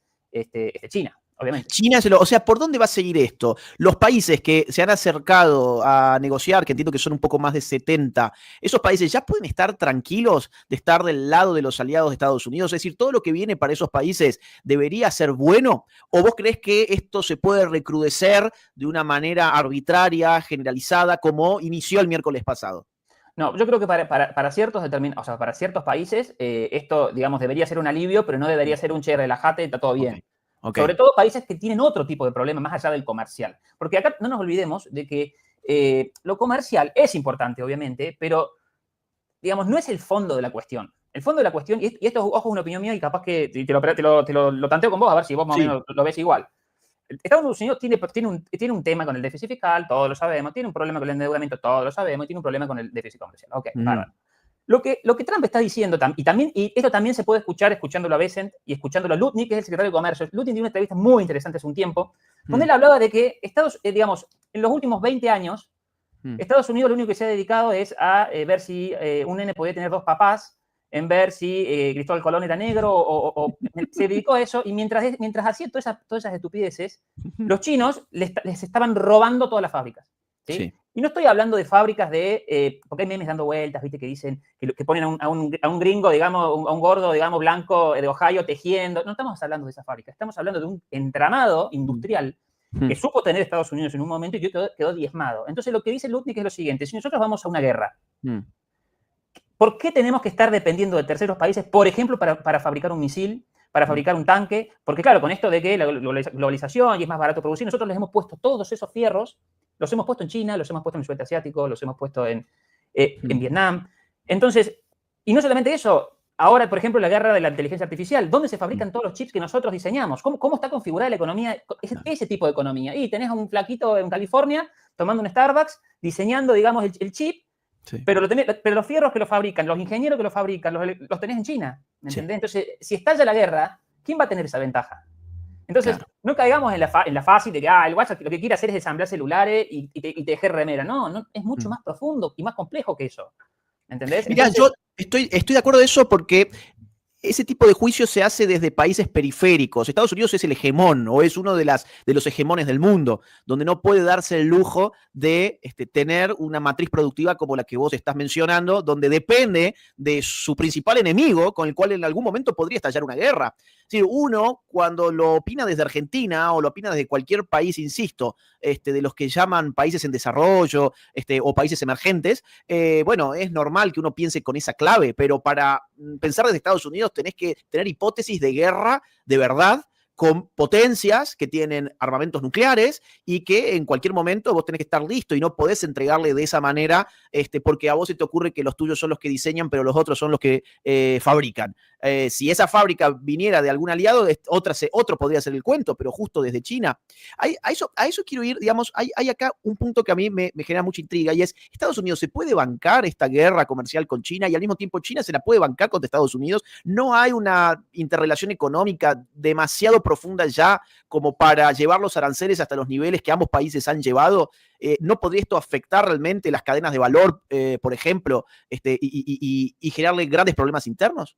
China. Obviamente. China, o sea, ¿por dónde va a seguir esto? Los países que se han acercado a negociar, que entiendo que son un poco más de 70, ¿esos países ya pueden estar tranquilos de estar del lado de los aliados de Estados Unidos? Es decir, ¿todo lo que viene para esos países debería ser bueno? ¿O vos crees que esto se puede recrudecer de una manera arbitraria, generalizada, como inició el miércoles pasado? No, yo creo que para ciertos países esto, digamos, debería ser un alivio, pero no debería ser un relájate, está todo bien. Okay. Sobre todo países que tienen otro tipo de problema más allá del comercial. Porque acá no nos olvidemos de que lo comercial es importante, obviamente, pero, digamos, no es el fondo de la cuestión. el fondo de la cuestión, y esto, ojo, es una opinión mía y capaz que lo tanteo con vos, a ver si vos más o menos lo ves igual. Estados Unidos tiene un tema con el déficit fiscal, todos lo sabemos, tiene un problema con el endeudamiento, todos lo sabemos, y tiene un problema con el déficit comercial. Ok, bárbaro. Lo que Trump está diciendo, y esto también se puede escuchar escuchándolo a Bessent y escuchándolo a Lutnick, que es el secretario de Comercio. Lutnick dio una entrevista muy interesante hace un tiempo, donde él hablaba de que digamos, en los últimos 20 años, Estados Unidos lo único que se ha dedicado es a ver si un nene podía tener 2 papás, en ver si Cristóbal Colón era negro, o se dedicó a eso, y mientras hacía todas esas estupideces, los chinos les estaban robando todas las fábricas. ¿Sí? Y no estoy hablando de fábricas porque hay memes dando vueltas, ¿viste? Que dicen que ponen a un gringo, digamos, a un gordo, digamos, blanco de Ohio tejiendo. No estamos hablando de esa fábrica, estamos hablando de un entramado industrial que supo tener Estados Unidos en un momento y que quedó diezmado. Entonces, lo que dice Lutnick es lo siguiente: si nosotros vamos a una guerra, ¿por qué tenemos que estar dependiendo de terceros países, por ejemplo, para fabricar un misil, para fabricar un tanque? Porque, claro, con esto de que la globalización y es más barato producir, nosotros les hemos puesto todos esos fierros. Los hemos puesto en China, los hemos puesto en el sudeste asiático, los hemos puesto en Vietnam. Entonces, y no solamente eso, ahora, por ejemplo, la guerra de la inteligencia artificial, ¿dónde se fabrican todos los chips que nosotros diseñamos? ¿Cómo está configurada la economía, ese tipo de economía? Y tenés a un flaquito en California tomando un Starbucks, diseñando, digamos, el chip, pero los fierros que lo fabrican, los ingenieros que lo fabrican, los tenés en China, ¿me entendés? Entonces, si estalla la guerra, ¿quién va a tener esa ventaja? Entonces, no caigamos en la fácil de que el WhatsApp lo que quiere hacer es ensamblar celulares y te deje remera. No, es mucho más profundo y más complejo que eso. ¿Entendés? Mirá, yo estoy de acuerdo de eso porque ese tipo de juicio se hace desde países periféricos. Estados Unidos es el hegemón o es uno de los hegemones del mundo, donde no puede darse el lujo de tener una matriz productiva como la que vos estás mencionando, donde depende de su principal enemigo, con el cual en algún momento podría estallar una guerra. Es decir, uno, cuando lo opina desde Argentina o lo opina desde cualquier país, insisto, de los que llaman países en desarrollo o países emergentes, bueno, es normal que uno piense con esa clave, pero para pensar desde Estados Unidos tenés que tener hipótesis de guerra de verdad con potencias que tienen armamentos nucleares y que en cualquier momento vos tenés que estar listo y no podés entregarle de esa manera porque a vos se te ocurre que los tuyos son los que diseñan, pero los otros son los que fabrican. Si esa fábrica viniera de algún aliado, otro podría ser el cuento, pero justo desde China. A eso quiero ir, digamos, hay acá un punto que a mí me genera mucha intriga y es, ¿Estados Unidos se puede bancar esta guerra comercial con China y al mismo tiempo China se la puede bancar contra Estados Unidos? ¿No hay una interrelación económica demasiado profunda ya como para llevar los aranceles hasta los niveles que ambos países han llevado? ¿No podría esto afectar realmente las cadenas de valor, por ejemplo, y generarle grandes problemas internos?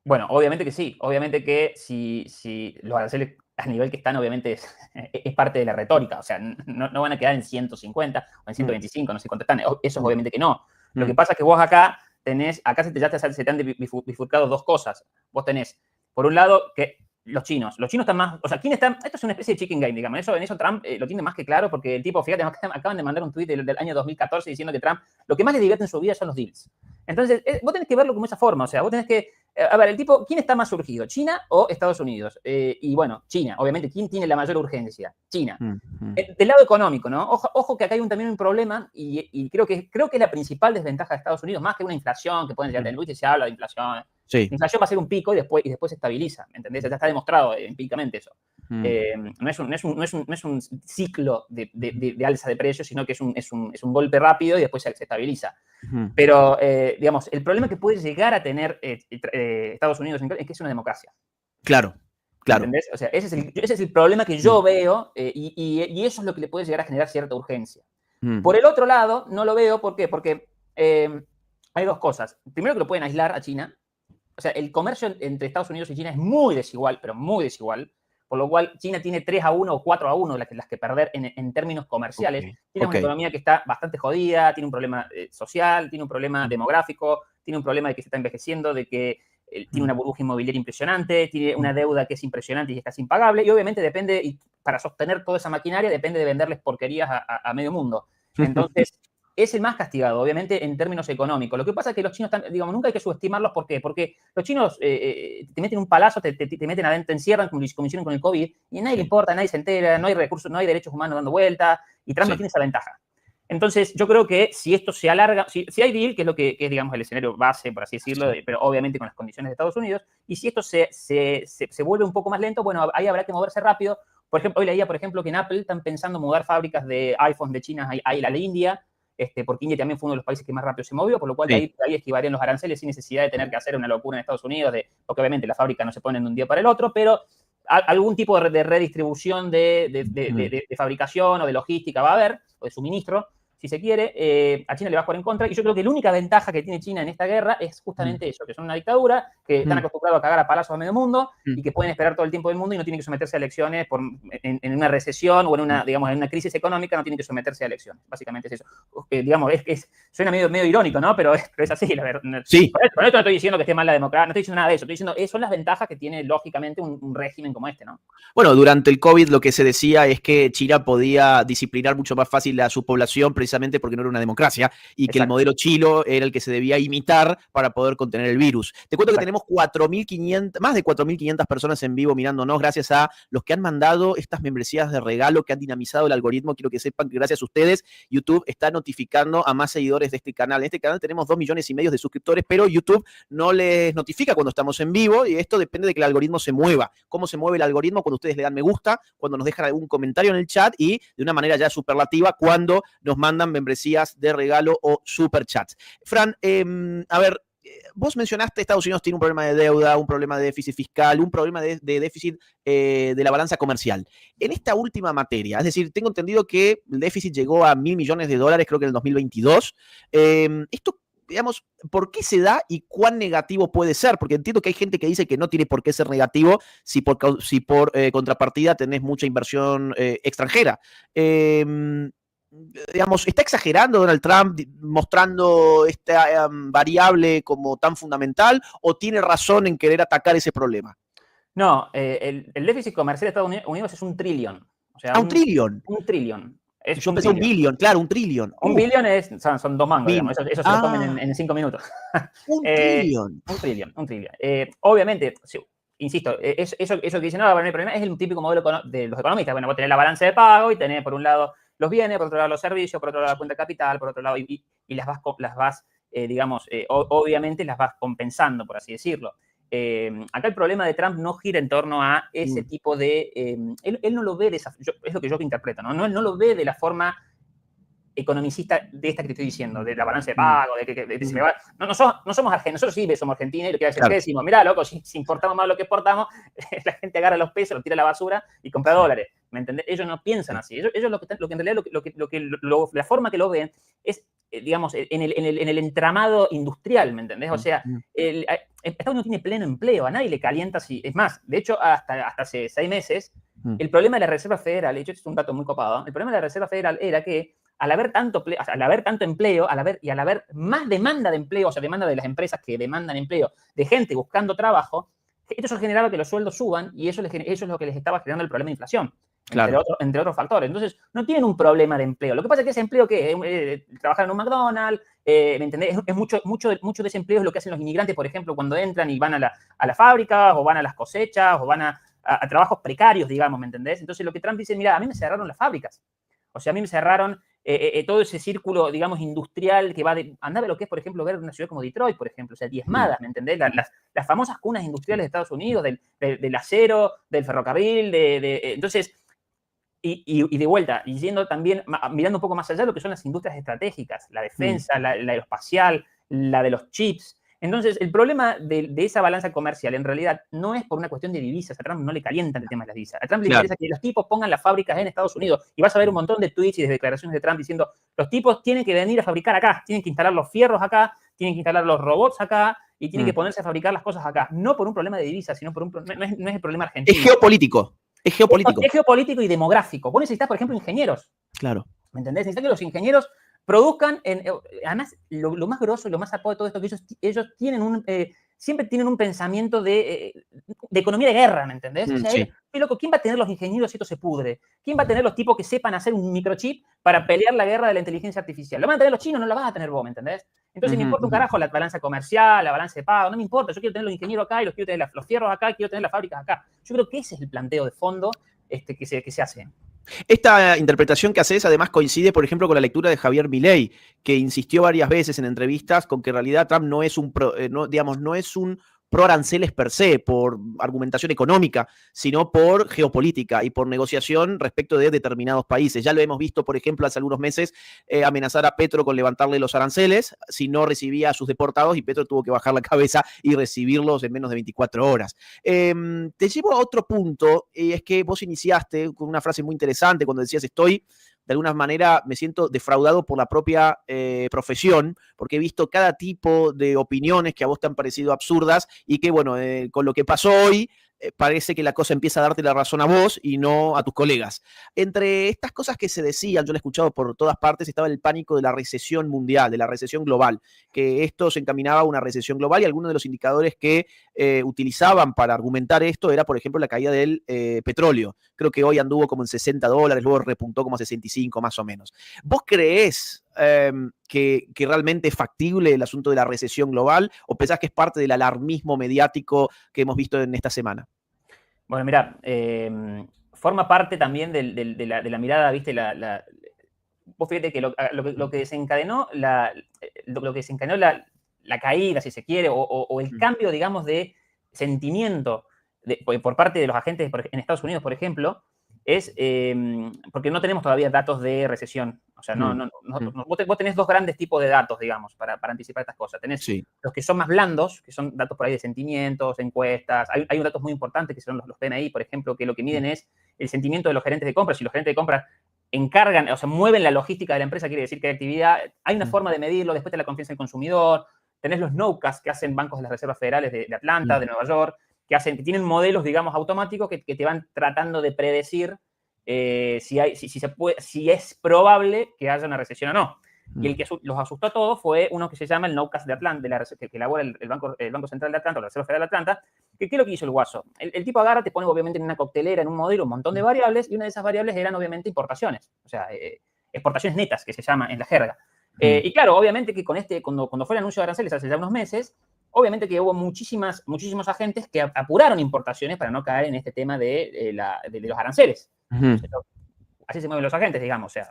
Bueno, obviamente que sí. Obviamente que si los aranceles a nivel que están, obviamente es parte de la retórica. O sea, no van a quedar en 150 o en 125, no sé cuánto están. Eso obviamente que no. Lo que pasa es que vos acá se te han bifurcado dos cosas. Vos tenés, por un lado, que los chinos están más, o sea, esto es una especie de chicken game, digamos, en eso Trump lo tiene más que claro, porque el tipo, fíjate, acaban de mandar un tuit del año 2014 diciendo que Trump, lo que más le divierte en su vida son los deals. Entonces, vos tenés que verlo como esa forma, o sea, vos tenés que, a ver, el tipo, ¿quién está más surgido? ¿China o Estados Unidos? Y bueno, China, obviamente, ¿quién tiene la mayor urgencia? China. Del lado económico, ¿no? Ojo que acá hay también un problema, y creo que es la principal desventaja de Estados Unidos, más que una inflación que pueden llegar a se habla de inflación. Sí. La inflación va a ser un pico y después se estabiliza, ¿me entendés? Ya está demostrado empíricamente eso. No es un ciclo de alza de precios, sino que es un golpe rápido y después se estabiliza. Pero, digamos, el problema que puede llegar a tener Estados Unidos es que es una democracia. Claro. ¿Entendés? O sea, ese es el problema que yo veo y eso es lo que le puede llegar a generar cierta urgencia. Por el otro lado, no lo veo, ¿por qué? Porque hay dos cosas. Primero, que lo pueden aislar a China. O sea, el comercio entre Estados Unidos y China es muy desigual, pero muy desigual, por lo cual China tiene 3-1 o 4-1 las que perder en términos comerciales. Tiene una economía que está bastante jodida, tiene un problema social, tiene un problema demográfico, tiene un problema de que se está envejeciendo, de que tiene una burbuja inmobiliaria impresionante, tiene una deuda que es impresionante y es casi impagable, y obviamente depende, y para sostener toda esa maquinaria, depende de venderles porquerías a medio mundo. Entonces, es el más castigado, obviamente, en términos económicos. Lo que pasa es que los chinos, digamos, nunca hay que subestimarlos. ¿Por qué? Porque los chinos te meten un palazo, te meten adentro, te encierran, como hicieron con el COVID, y a nadie le importa, nadie se entera, no hay recursos, no hay derechos humanos dando vuelta, y Trump no tiene esa ventaja. Entonces, yo creo que si esto se alarga, si hay deal, que es lo que es, digamos, el escenario base, por así decirlo, pero obviamente con las condiciones de Estados Unidos, y si esto se vuelve un poco más lento, bueno, ahí habrá que moverse rápido. Por ejemplo, hoy leía, por ejemplo, que en Apple están pensando mudar fábricas de iPhones de China a la India, porque India también fue uno de los países que más rápido se movió, por lo cual ahí esquivarían los aranceles sin necesidad de tener que hacer una locura en Estados Unidos, porque obviamente la fábrica no se pone de un día para el otro, pero algún tipo de redistribución de fabricación o de logística va a haber, o de suministro, si se quiere. A China le va a jugar en contra, y yo creo que la única ventaja que tiene China en esta guerra es justamente eso, que son una dictadura, que están acostumbrados a cagar a palazos a medio mundo, y que pueden esperar todo el tiempo del mundo y no tienen que someterse a elecciones en una recesión o en una crisis económica, no tienen que someterse a elecciones. Básicamente es eso. Digamos, suena medio irónico, ¿no? Pero es así, la verdad. Sí. Por esto no estoy diciendo que esté mal la democracia, no estoy diciendo nada de eso, estoy diciendo son las ventajas que tiene lógicamente un régimen como este, ¿no? Bueno, durante el COVID lo que se decía es que China podía disciplinar mucho más fácil a su población precisamente porque no era una democracia y que el modelo chino era el que se debía imitar para poder contener el virus. Te cuento que tenemos más de 4.500 personas en vivo mirándonos gracias a los que han mandado estas membresías de regalo, que han dinamizado el algoritmo. Quiero que sepan que gracias a ustedes YouTube está notificando a más seguidores de este canal. En este canal tenemos 2,5 millones de suscriptores, pero YouTube no les notifica cuando estamos en vivo y esto depende de que el algoritmo se mueva. ¿Cómo se mueve el algoritmo? Cuando ustedes le dan me gusta, cuando nos dejan algún comentario en el chat y de una manera ya superlativa cuando nos mandan membresías de regalo o superchats. Fran, a ver, vos mencionaste Estados Unidos tiene un problema de deuda, un problema de déficit fiscal, un problema de déficit de la balanza comercial. En esta última materia, es decir, tengo entendido que el déficit llegó a $1.000 millones, creo que en el 2022. Esto, digamos, ¿por qué se da y cuán negativo puede ser? Porque entiendo que hay gente que dice que no tiene por qué ser negativo si por contrapartida tenés mucha inversión extranjera. Digamos, ¿está exagerando Donald Trump mostrando esta variable como tan fundamental o tiene razón en querer atacar ese problema? No, el déficit comercial de Estados Unidos es 1 trillón. O sea, ¿un trillón? 1 trillón. Yo pensé 1 billón, claro, 1 trillón. 1 billón son 2 mangos, digamos. Eso se lo comen en 5 minutos. 1 trillón. 1 trillón. Obviamente, sí, insisto, eso que dicen, no, el problema es el típico modelo de los economistas. Bueno, vos tenés la balanza de pago y tenés por un lado los bienes, por otro lado los servicios, por otro lado la cuenta de capital, por otro lado, y las vas obviamente las vas compensando, por así decirlo. Acá el problema de Trump no gira en torno a ese tipo de... él no lo ve de esa... es lo que yo interpreto, ¿no? No lo ve de la forma economicista de esta que te estoy diciendo, de la balanza de pago, de que se me va... No somos argentinos, nosotros sí somos argentinos y lo que hace es que decimos, mirá, loco, si importamos más lo que exportamos, la gente agarra los pesos, los tira a la basura y compra dólares, ¿me entendés? Ellos no piensan así, ellos lo que en realidad, la forma que lo ven es, digamos, en el entramado industrial, ¿me entendés? O sea, Estados Unidos tiene pleno empleo, a nadie le calienta si... Es más, de hecho, hasta hace 6 meses, el problema de la Reserva Federal, de hecho, este es un dato muy copado, el problema de la Reserva Federal era que al haber tanto empleo, al haber más demanda de empleo, o sea, demanda de las empresas que demandan empleo, de gente buscando trabajo, eso generaba que los sueldos suban y eso es lo que les estaba generando el problema de inflación, entre otros factores. Entonces, no tienen un problema de empleo. Lo que pasa es que ese empleo, trabajar en un McDonald's, ¿me entendés? Es mucho de ese empleo es lo que hacen los inmigrantes, por ejemplo, cuando entran y van a las fábricas, o van a las cosechas, o van a trabajos precarios, digamos, ¿me entendés? Entonces, lo que Trump dice, mira, a mí me cerraron las fábricas. O sea, a mí me cerraron todo ese círculo, digamos, industrial que va de... Andá a ver lo que es, por ejemplo, ver una ciudad como Detroit, por ejemplo, o sea, diezmada, ¿me entendés? Las famosas cunas industriales de Estados Unidos, del acero, del ferrocarril, entonces, y de vuelta, y yendo también, mirando un poco más allá de lo que son las industrias estratégicas, la defensa, la aeroespacial, la de los chips. Entonces, el problema de esa balanza comercial, en realidad, no es por una cuestión de divisas. A Trump no le calientan el tema de las divisas. A Trump le interesa que los tipos pongan las fábricas en Estados Unidos. Y vas a ver un montón de tweets y de declaraciones de Trump diciendo, los tipos tienen que venir a fabricar acá, tienen que instalar los fierros acá, tienen que instalar los robots acá, y tienen que ponerse a fabricar las cosas acá. No por un problema de divisas, sino no es el problema argentino. Es geopolítico. Es geopolítico y demográfico. Vos necesitas, por ejemplo, ingenieros. Claro. ¿Me entendés? Necesitas que los ingenieros produzcan, además, lo más grosso y lo más apoyo de todo esto, que ellos tienen siempre tienen un pensamiento de economía de guerra, ¿me entendés? O sea, sí. Loco, ¿quién va a tener los ingenieros si esto se pudre? ¿Quién va a tener los tipos que sepan hacer un microchip para pelear la guerra de la inteligencia artificial? Lo van a tener los chinos, no lo vas a tener vos, ¿me entendés? Entonces me importa un carajo la balanza comercial, la balanza de pago, no me importa. Yo quiero tener los ingenieros acá y los quiero tener los fierros acá, quiero tener las fábricas acá. Yo creo que ese es el planteo de fondo que se hace. Esta interpretación que haces además coincide, por ejemplo, con la lectura de Javier Milei, que insistió varias veces en entrevistas con que en realidad Trump no es un no es un pro aranceles per se, por argumentación económica, sino por geopolítica y por negociación respecto de determinados países. Ya lo hemos visto, por ejemplo, hace algunos meses amenazar a Petro con levantarle los aranceles si no recibía a sus deportados, y Petro tuvo que bajar la cabeza y recibirlos en menos de 24 horas. Te llevo a otro punto, y es que vos iniciaste con una frase muy interesante cuando decías: de alguna manera me siento defraudado por la propia profesión, porque he visto cada tipo de opiniones que a vos te han parecido absurdas y que, bueno, con lo que pasó hoy, parece que la cosa empieza a darte la razón a vos y no a tus colegas. Entre estas cosas que se decían, yo lo he escuchado por todas partes, estaba el pánico de la recesión mundial, de la recesión global, que esto se encaminaba a una recesión global, y algunos de los indicadores que utilizaban para argumentar esto era, por ejemplo, la caída del petróleo. Creo que hoy anduvo como en $60, luego repuntó como a 65 más o menos. ¿Vos creés que realmente es factible el asunto de la recesión global, o pensás que es parte del alarmismo mediático que hemos visto en esta semana? Bueno, mira, forma parte también de la mirada, ¿viste? Vos fíjate que lo que desencadenó la caída, si se quiere, o el cambio, digamos, de sentimiento por parte de los agentes en Estados Unidos, por ejemplo, es porque no tenemos todavía datos de recesión. O sea, vos tenés dos grandes tipos de datos, digamos, para anticipar estas cosas. Tenés los que son más blandos, que son datos por ahí de sentimientos, encuestas. Hay un dato muy importante que son los PMI, por ejemplo, que lo que miden es el sentimiento de los gerentes de compras. Si los gerentes de compras encargan, o sea, mueven la logística de la empresa, quiere decir que hay actividad. Hay una forma de medirlo. Después de la confianza del consumidor. Tenés los Nowcast que hacen bancos de las reservas federales de Atlanta, de Nueva York, que tienen modelos, digamos, automáticos que te van tratando de predecir si es probable que haya una recesión o no. Y el que los asustó a todos fue uno que se llama el Nowcast de Atlanta, que elabora el Banco Central de Atlanta, o la Reserva Federal de Atlanta. ¿Qué es lo que hizo el guaso? El tipo agarra, te pone obviamente en una coctelera, en un modelo, un montón de variables, y una de esas variables eran obviamente importaciones, o sea, exportaciones netas, que se llama en la jerga. Y claro, obviamente que cuando fue el anuncio de aranceles hace ya unos meses, obviamente que hubo muchísimos agentes que apuraron importaciones para no caer en este tema de los aranceles. Así se mueven los agentes, digamos. O sea,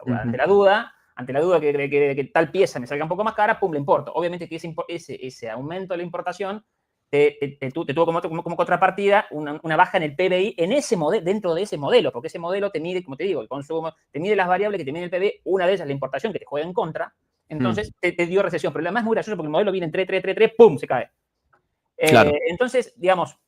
ante la duda que tal pieza me salga un poco más cara, pum, le importo. Obviamente que ese aumento de la importación tuvo como contrapartida una baja en el PBI dentro de ese modelo, porque ese modelo te mide, como te digo, el consumo, te mide las variables que te mide el PBI, una de ellas es la importación, que te juega en contra. Entonces te dio recesión, pero además es muy gracioso porque el modelo viene en 3, ¡pum!, se cae. Claro. Entonces, digamos,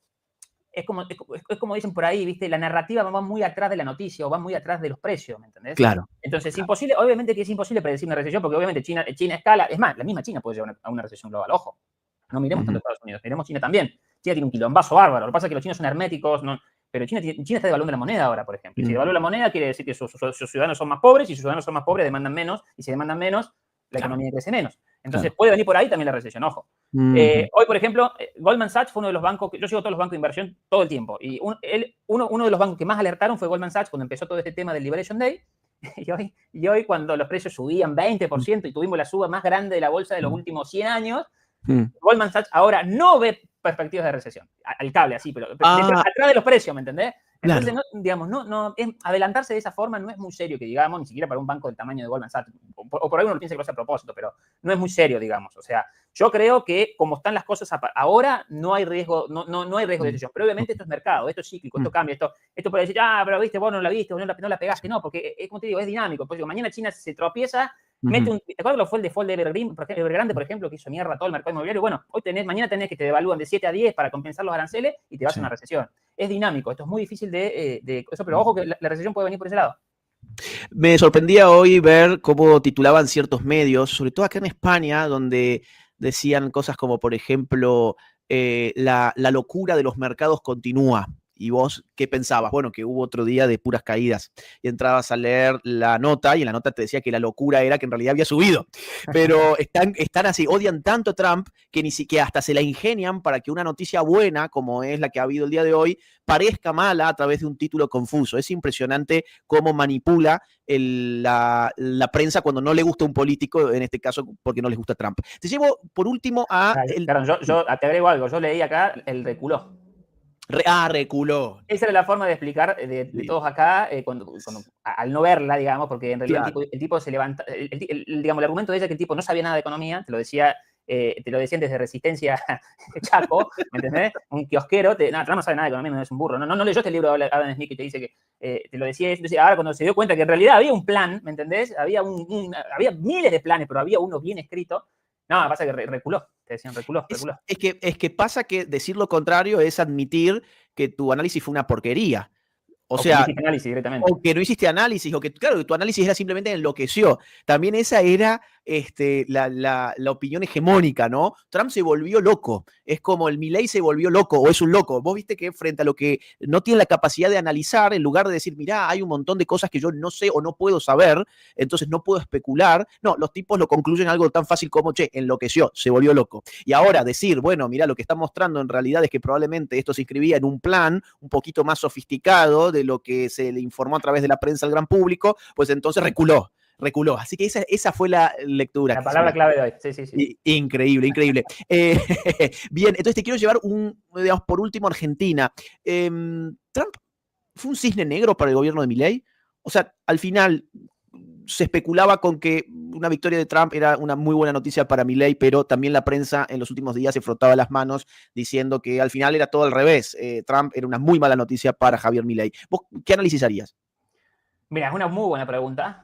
es como dicen por ahí, ¿viste? La narrativa va muy atrás de la noticia o va muy atrás de los precios, ¿me entendés? Claro. Entonces, obviamente que es imposible predecir una recesión, porque obviamente China escala, es más, la misma China puede llevar a una recesión global, ojo. No miremos tanto Estados Unidos, miremos China también. China tiene un quilombazo bárbaro, lo que pasa es que los chinos son herméticos, pero China está devaluando la moneda ahora, por ejemplo. Si devalúa la moneda, quiere decir que sus ciudadanos son más pobres, y sus ciudadanos son más pobres, demandan menos, y si demandan menos, la economía crece menos. Entonces puede venir por ahí también la recesión, ojo. Hoy, por ejemplo, Goldman Sachs fue uno de los bancos, yo sigo todos los bancos de inversión todo el tiempo, y uno de los bancos que más alertaron fue Goldman Sachs cuando empezó todo este tema del Liberation Day, y hoy cuando los precios subían 20% y tuvimos la suba más grande de la bolsa de los últimos 100 años, Goldman Sachs ahora no ve perspectivas de recesión, al cable así, pero atrás de los precios, ¿me entendés? Entonces, adelantarse de esa forma no es muy serio, que digamos, ni siquiera para un banco del tamaño de Goldman Sachs, o por ahí uno piensa que lo hace a propósito, pero no es muy serio, digamos. O sea, yo creo que como están las cosas ahora, no hay riesgo, no hay riesgo de recesión, pero obviamente esto es mercado, esto es cíclico, esto cambia, esto puede decir, pero viste, vos no la viste, vos no la pegaste, no, porque, como te digo, es dinámico. Pues digo, mañana China se tropieza, ¿te acuerdas lo fue el default de Evergrande, por ejemplo, que hizo mierda todo el mercado inmobiliario? Bueno, mañana tenés que te devalúan de 7 a 10 para compensar los aranceles y te vas a una recesión. Es dinámico, esto es muy difícil de eso, pero ojo que la recesión puede venir por ese lado. Me sorprendía hoy ver cómo titulaban ciertos medios, sobre todo acá en España, donde decían cosas como, por ejemplo, la locura de los mercados continúa. ¿Y vos qué pensabas? Bueno, que hubo otro día de puras caídas. Y entrabas a leer la nota, y en la nota te decía que la locura era que en realidad había subido. Pero están así, odian tanto a Trump que hasta se la ingenian para que una noticia buena, como es la que ha habido el día de hoy, parezca mala a través de un título confuso. Es impresionante cómo manipula la prensa cuando no le gusta un político, en este caso porque no les gusta Trump. Te llevo, por último, a... Claro, yo te agrego algo. Yo leí acá el reculó. Reculó. Esa era la forma de explicar de todos acá, al no verla, digamos, porque en realidad Claro. el tipo se levanta, digamos, el argumento de ella es que el tipo no sabía nada de economía, te lo decían desde Resistencia Chaco, ¿me entendés? Un kiosquero, Trump no sabe nada de economía, no es un burro, no leyó este libro de Adam Smith que te dice que te lo decía, entonces ahora cuando se dio cuenta que en realidad había un plan, ¿me entendés? Había miles de planes, pero había uno bien escrito. No, pasa que reculó, te decían, reculó. Es que pasa que decir lo contrario es admitir que tu análisis fue una porquería. O que sea, no hiciste análisis directamente. o que no hiciste análisis, o que, claro, tu análisis era simplemente enloqueció. También esa era la opinión hegemónica, ¿no? Trump se volvió loco. Es como el Milei se volvió loco, o es un loco. Vos viste que frente a lo que no tiene la capacidad de analizar, en lugar de decir, mirá, hay un montón de cosas que yo no sé o no puedo saber, entonces no puedo especular. No, los tipos lo concluyen algo tan fácil como, che, enloqueció, se volvió loco. Y ahora decir, bueno, mirá, lo que está mostrando en realidad es que probablemente esto se inscribía en un plan un poquito más sofisticado de lo que se le informó a través de la prensa al gran público, pues entonces reculó. Así que esa fue la lectura. La palabra clave de hoy. Sí. Increíble. Bien, entonces te quiero llevar digamos, por último, Argentina. ¿Trump fue un cisne negro para el gobierno de Milei? O sea, al final se especulaba con que una victoria de Trump era una muy buena noticia para Milei, pero también la prensa en los últimos días se frotaba las manos diciendo que al final era todo al revés. Trump era una muy mala noticia para Javier Milei. ¿Vos qué análisis harías? Mira, es una muy buena pregunta.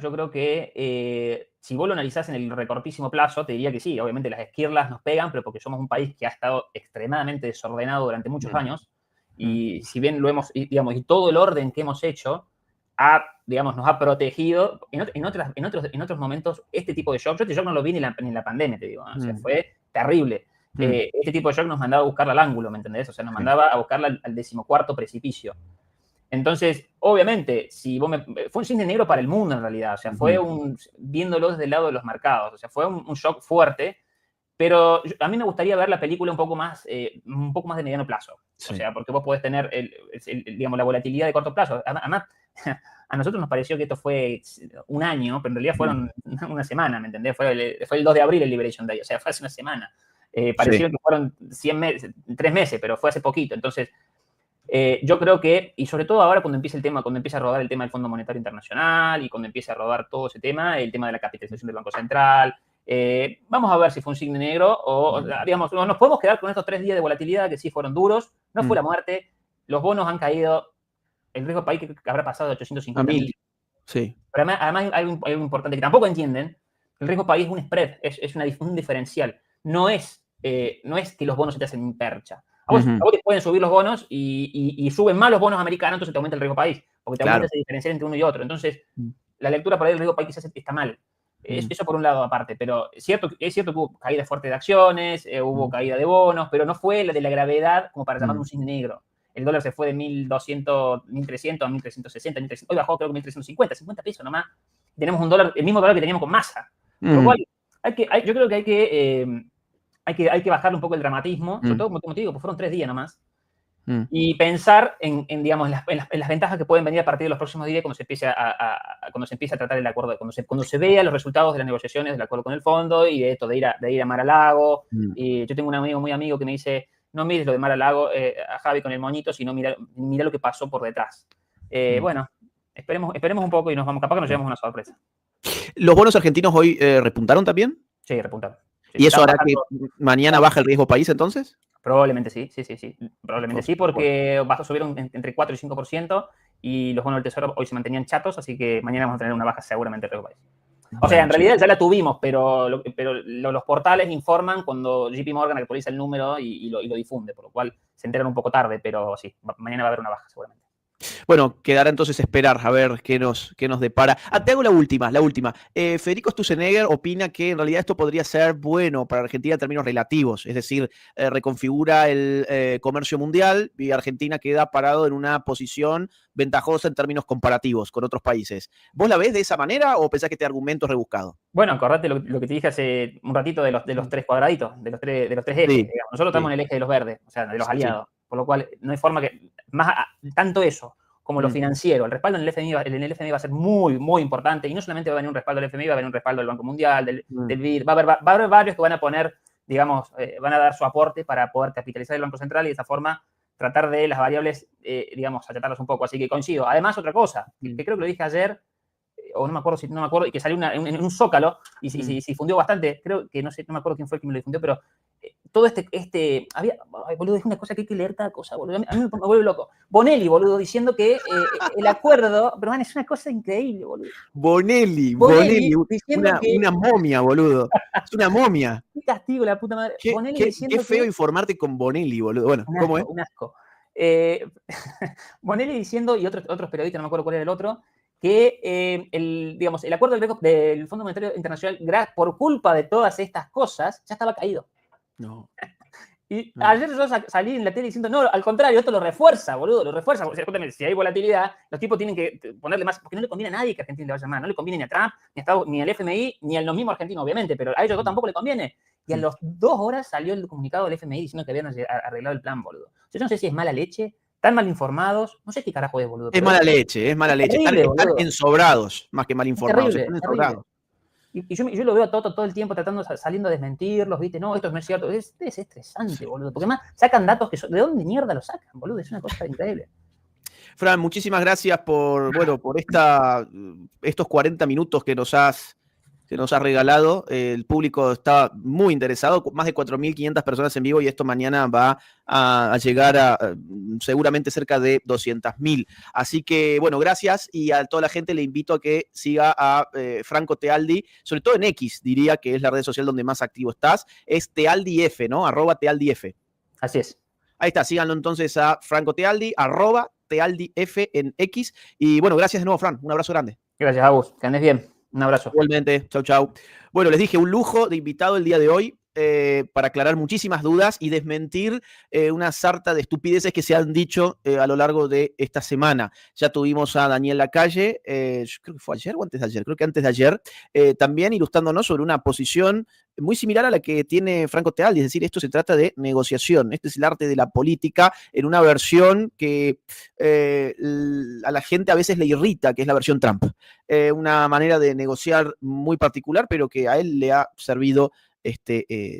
Yo creo que si vos lo analizás en el recortísimo plazo, te diría que sí. Obviamente las esquirlas nos pegan, pero porque somos un país que ha estado extremadamente desordenado durante muchos años. Y si bien lo hemos, digamos, y todo el orden que hemos hecho nos ha protegido. En otros momentos, este tipo de shock, yo este shock no lo vi ni en la pandemia, te digo. O sea, fue terrible. Este tipo de shock nos mandaba a buscarla al ángulo, ¿me entendés? O sea, nos mandaba a buscarla al 14º precipicio. Entonces, obviamente, fue un cisne negro para el mundo en realidad, o sea, fue viéndolo desde el lado de los mercados, o sea, fue un shock fuerte, pero a mí me gustaría ver la película un poco más de mediano plazo, o sea, porque vos podés tener, digamos, la volatilidad de corto plazo. Además, a nosotros nos pareció que esto fue un año, pero en realidad fueron una semana, ¿me entendés? Fue el 2 de abril el Liberation Day, o sea, fue hace una semana. Pareció que fueron 3 meses, pero fue hace poquito, entonces... yo creo que, y sobre todo ahora cuando empieza a rodar el tema del Fondo Monetario Internacional y cuando empieza a rodar todo ese tema, el tema de la capitalización del Banco Central, vamos a ver si fue un cisne negro o, digamos, nos podemos quedar con estos 3 días de volatilidad que sí fueron duros, no fue la muerte, los bonos han caído, el riesgo país que habrá pasado de 850.000. Sí. Pero además hay algo importante que tampoco entienden, el riesgo país es un spread, es un diferencial, no es que los bonos se te hacen percha. A vos te pueden subir los bonos y suben más los bonos americanos, entonces te aumenta el riesgo país, porque te aumenta esa diferencia entre uno y otro. Entonces, la lectura por ahí del riesgo país quizás está mal. Eso por un lado aparte, pero es cierto que hubo caída fuerte de acciones, hubo caída de bonos, pero no fue la de la gravedad como para llamarlo un cisne negro. El dólar se fue de 1.200, 1.300 a 1.360, 1.300. Hoy bajó creo que 1.350, 50 pesos nomás. Tenemos el mismo dólar que teníamos con masa. Por lo cual, yo creo que hay que bajarle un poco el dramatismo, sobre todo, como te digo, pues fueron 3 días nomás, y pensar en las ventajas que pueden venir a partir de los próximos días cuando se empiece a tratar el acuerdo, cuando se vea los resultados de las negociaciones del acuerdo con el fondo y de esto de ir a Mar-a-Lago. Y yo tengo un amigo muy amigo que me dice, no mires lo de Mar-a-Lago a Javi con el moñito, sino mira lo que pasó por detrás. Bueno, esperemos un poco y capaz que nos llevemos una sorpresa. ¿Los bonos argentinos hoy repuntaron también? Sí, repuntaron. ¿Y eso hará que mañana baje el riesgo país entonces? Probablemente sí. Probablemente sí, porque subieron entre 4 y 5% y los bonos del Tesoro hoy se mantenían chatos, así que mañana vamos a tener una baja seguramente del riesgo país. O sea, en realidad ya la tuvimos, pero los portales informan cuando JP Morgan actualiza el número y lo difunde, por lo cual se enteran un poco tarde, pero sí, mañana va a haber una baja seguramente. Bueno, quedará entonces esperar a ver qué nos depara. Te hago la última. Federico Sturzenegger opina que en realidad esto podría ser bueno para Argentina en términos relativos, es decir, reconfigura el comercio mundial y Argentina queda parado en una posición ventajosa en términos comparativos con otros países. ¿Vos la ves de esa manera o pensás que este argumento es rebuscado? Bueno, acordate lo que te dije hace un ratito de los 3 cuadraditos, de los tres ejes. Sí. Digamos. Nosotros estamos en el eje de los verdes, o sea, de los aliados. Sí. Por lo cual, no hay forma que, tanto eso como lo financiero, el respaldo en el FMI va a ser muy, muy importante, y no solamente va a venir un respaldo del FMI, va a venir un respaldo del Banco Mundial, del BID, va a haber varios que van a poner, digamos, van a dar su aporte para poder capitalizar el Banco Central y de esa forma tratar de las variables, digamos, achatarlas un poco. Así que coincido. Además, otra cosa, que creo que lo dije ayer, o no me acuerdo, y que salió en un zócalo y se difundió bastante. Creo que no me acuerdo quién fue el que me lo difundió, pero todo boludo, es una cosa que hay que leer cada cosa, boludo. A mí me vuelve loco. Bonelli, boludo, diciendo que el acuerdo, pero man, es una cosa increíble, boludo. Bonelli, diciendo una momia, boludo. Es una momia. Qué castigo, la puta madre. Qué feo informarte con Bonelli, boludo. Bueno, ¿cómo es? Un asco. Bonelli diciendo, y otros periodistas, no me acuerdo cuál era el otro, que el acuerdo del Fondo Monetario Internacional, por culpa de todas estas cosas, ya estaba caído. No. Y ayer yo salí en la tele diciendo, no, al contrario, esto lo refuerza, boludo, lo refuerza. O sea, si hay volatilidad, los tipos tienen que ponerle más, porque no le conviene a nadie que Argentina le vaya mal, no le conviene ni a Trump, ni al FMI, ni a los mismos argentinos, obviamente, pero a ellos tampoco le conviene. Y a las 2 horas salió el comunicado del FMI diciendo que habían arreglado el plan, boludo. Yo no sé si es mala leche, están mal informados, no sé qué carajo es, boludo. Es mala leche. Terrible, están ensobrados, más que mal informados. Terrible, están ensobrados. Y yo lo veo todo el tiempo saliendo a desmentirlos, ¿viste? No, esto no es cierto. Es estresante, boludo. Porque además sacan datos que son... ¿De dónde mierda los sacan, boludo? Es una cosa increíble. Fran, muchísimas gracias por estos 40 minutos que nos has regalado. El público está muy interesado, más de 4.500 personas en vivo y esto mañana va a llegar a seguramente cerca de 200.000. Así que, bueno, gracias y a toda la gente le invito a que siga a Franco Tealdi, sobre todo en X, diría que es la red social donde más activo estás. Es TealdiF, ¿no? @TealdiF. Así es. Ahí está, síganlo entonces a Franco Tealdi, @TealdiF en X. Y bueno, gracias de nuevo, Fran. Un abrazo grande. Gracias, Agus. Que andes bien. Un abrazo. Igualmente. Chau, chau. Bueno, les dije, un lujo de invitado el día de hoy para aclarar muchísimas dudas y desmentir una sarta de estupideces que se han dicho a lo largo de esta semana. Ya tuvimos a Daniel Lacalle, yo creo que fue ayer o antes de ayer, creo que antes de ayer, también ilustrándonos sobre una posición muy similar a la que tiene Franco Tealdi, es decir, esto se trata de negociación, este es el arte de la política en una versión que a la gente a veces le irrita, que es la versión Trump, una manera de negociar muy particular, pero que a él le ha servido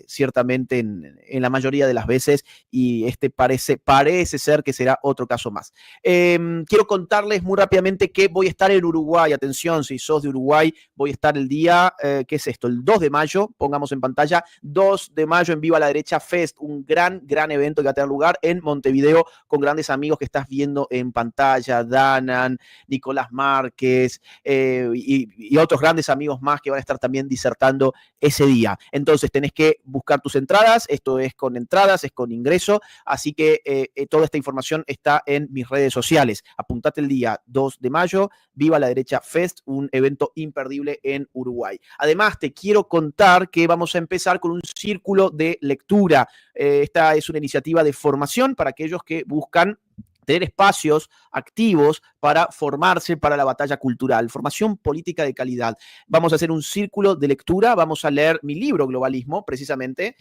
ciertamente en la mayoría de las veces y parece ser que será otro caso más. Quiero contarles muy rápidamente que voy a estar en Uruguay. Atención, si sos de Uruguay, voy a estar el día, ¿qué es esto? El 2 de mayo, pongamos en pantalla, 2 de mayo en Viva la Derecha Fest, un gran evento que va a tener lugar en Montevideo con grandes amigos que estás viendo en pantalla, Danan, Nicolás Márquez y otros grandes amigos más que van a estar también disertando ese día. Entonces tenés que buscar tus entradas, esto es con entradas, es con ingreso, así que toda esta información está en mis redes sociales. Apuntate el día 2 de mayo, Viva la Derecha Fest, un evento imperdible en Uruguay. Además, te quiero contar que vamos a empezar con un círculo de lectura. Esta es una iniciativa de formación para aquellos que buscan tener espacios activos para formarse para la batalla cultural, formación política de calidad. Vamos a hacer un círculo de lectura, vamos a leer mi libro Globalismo, precisamente.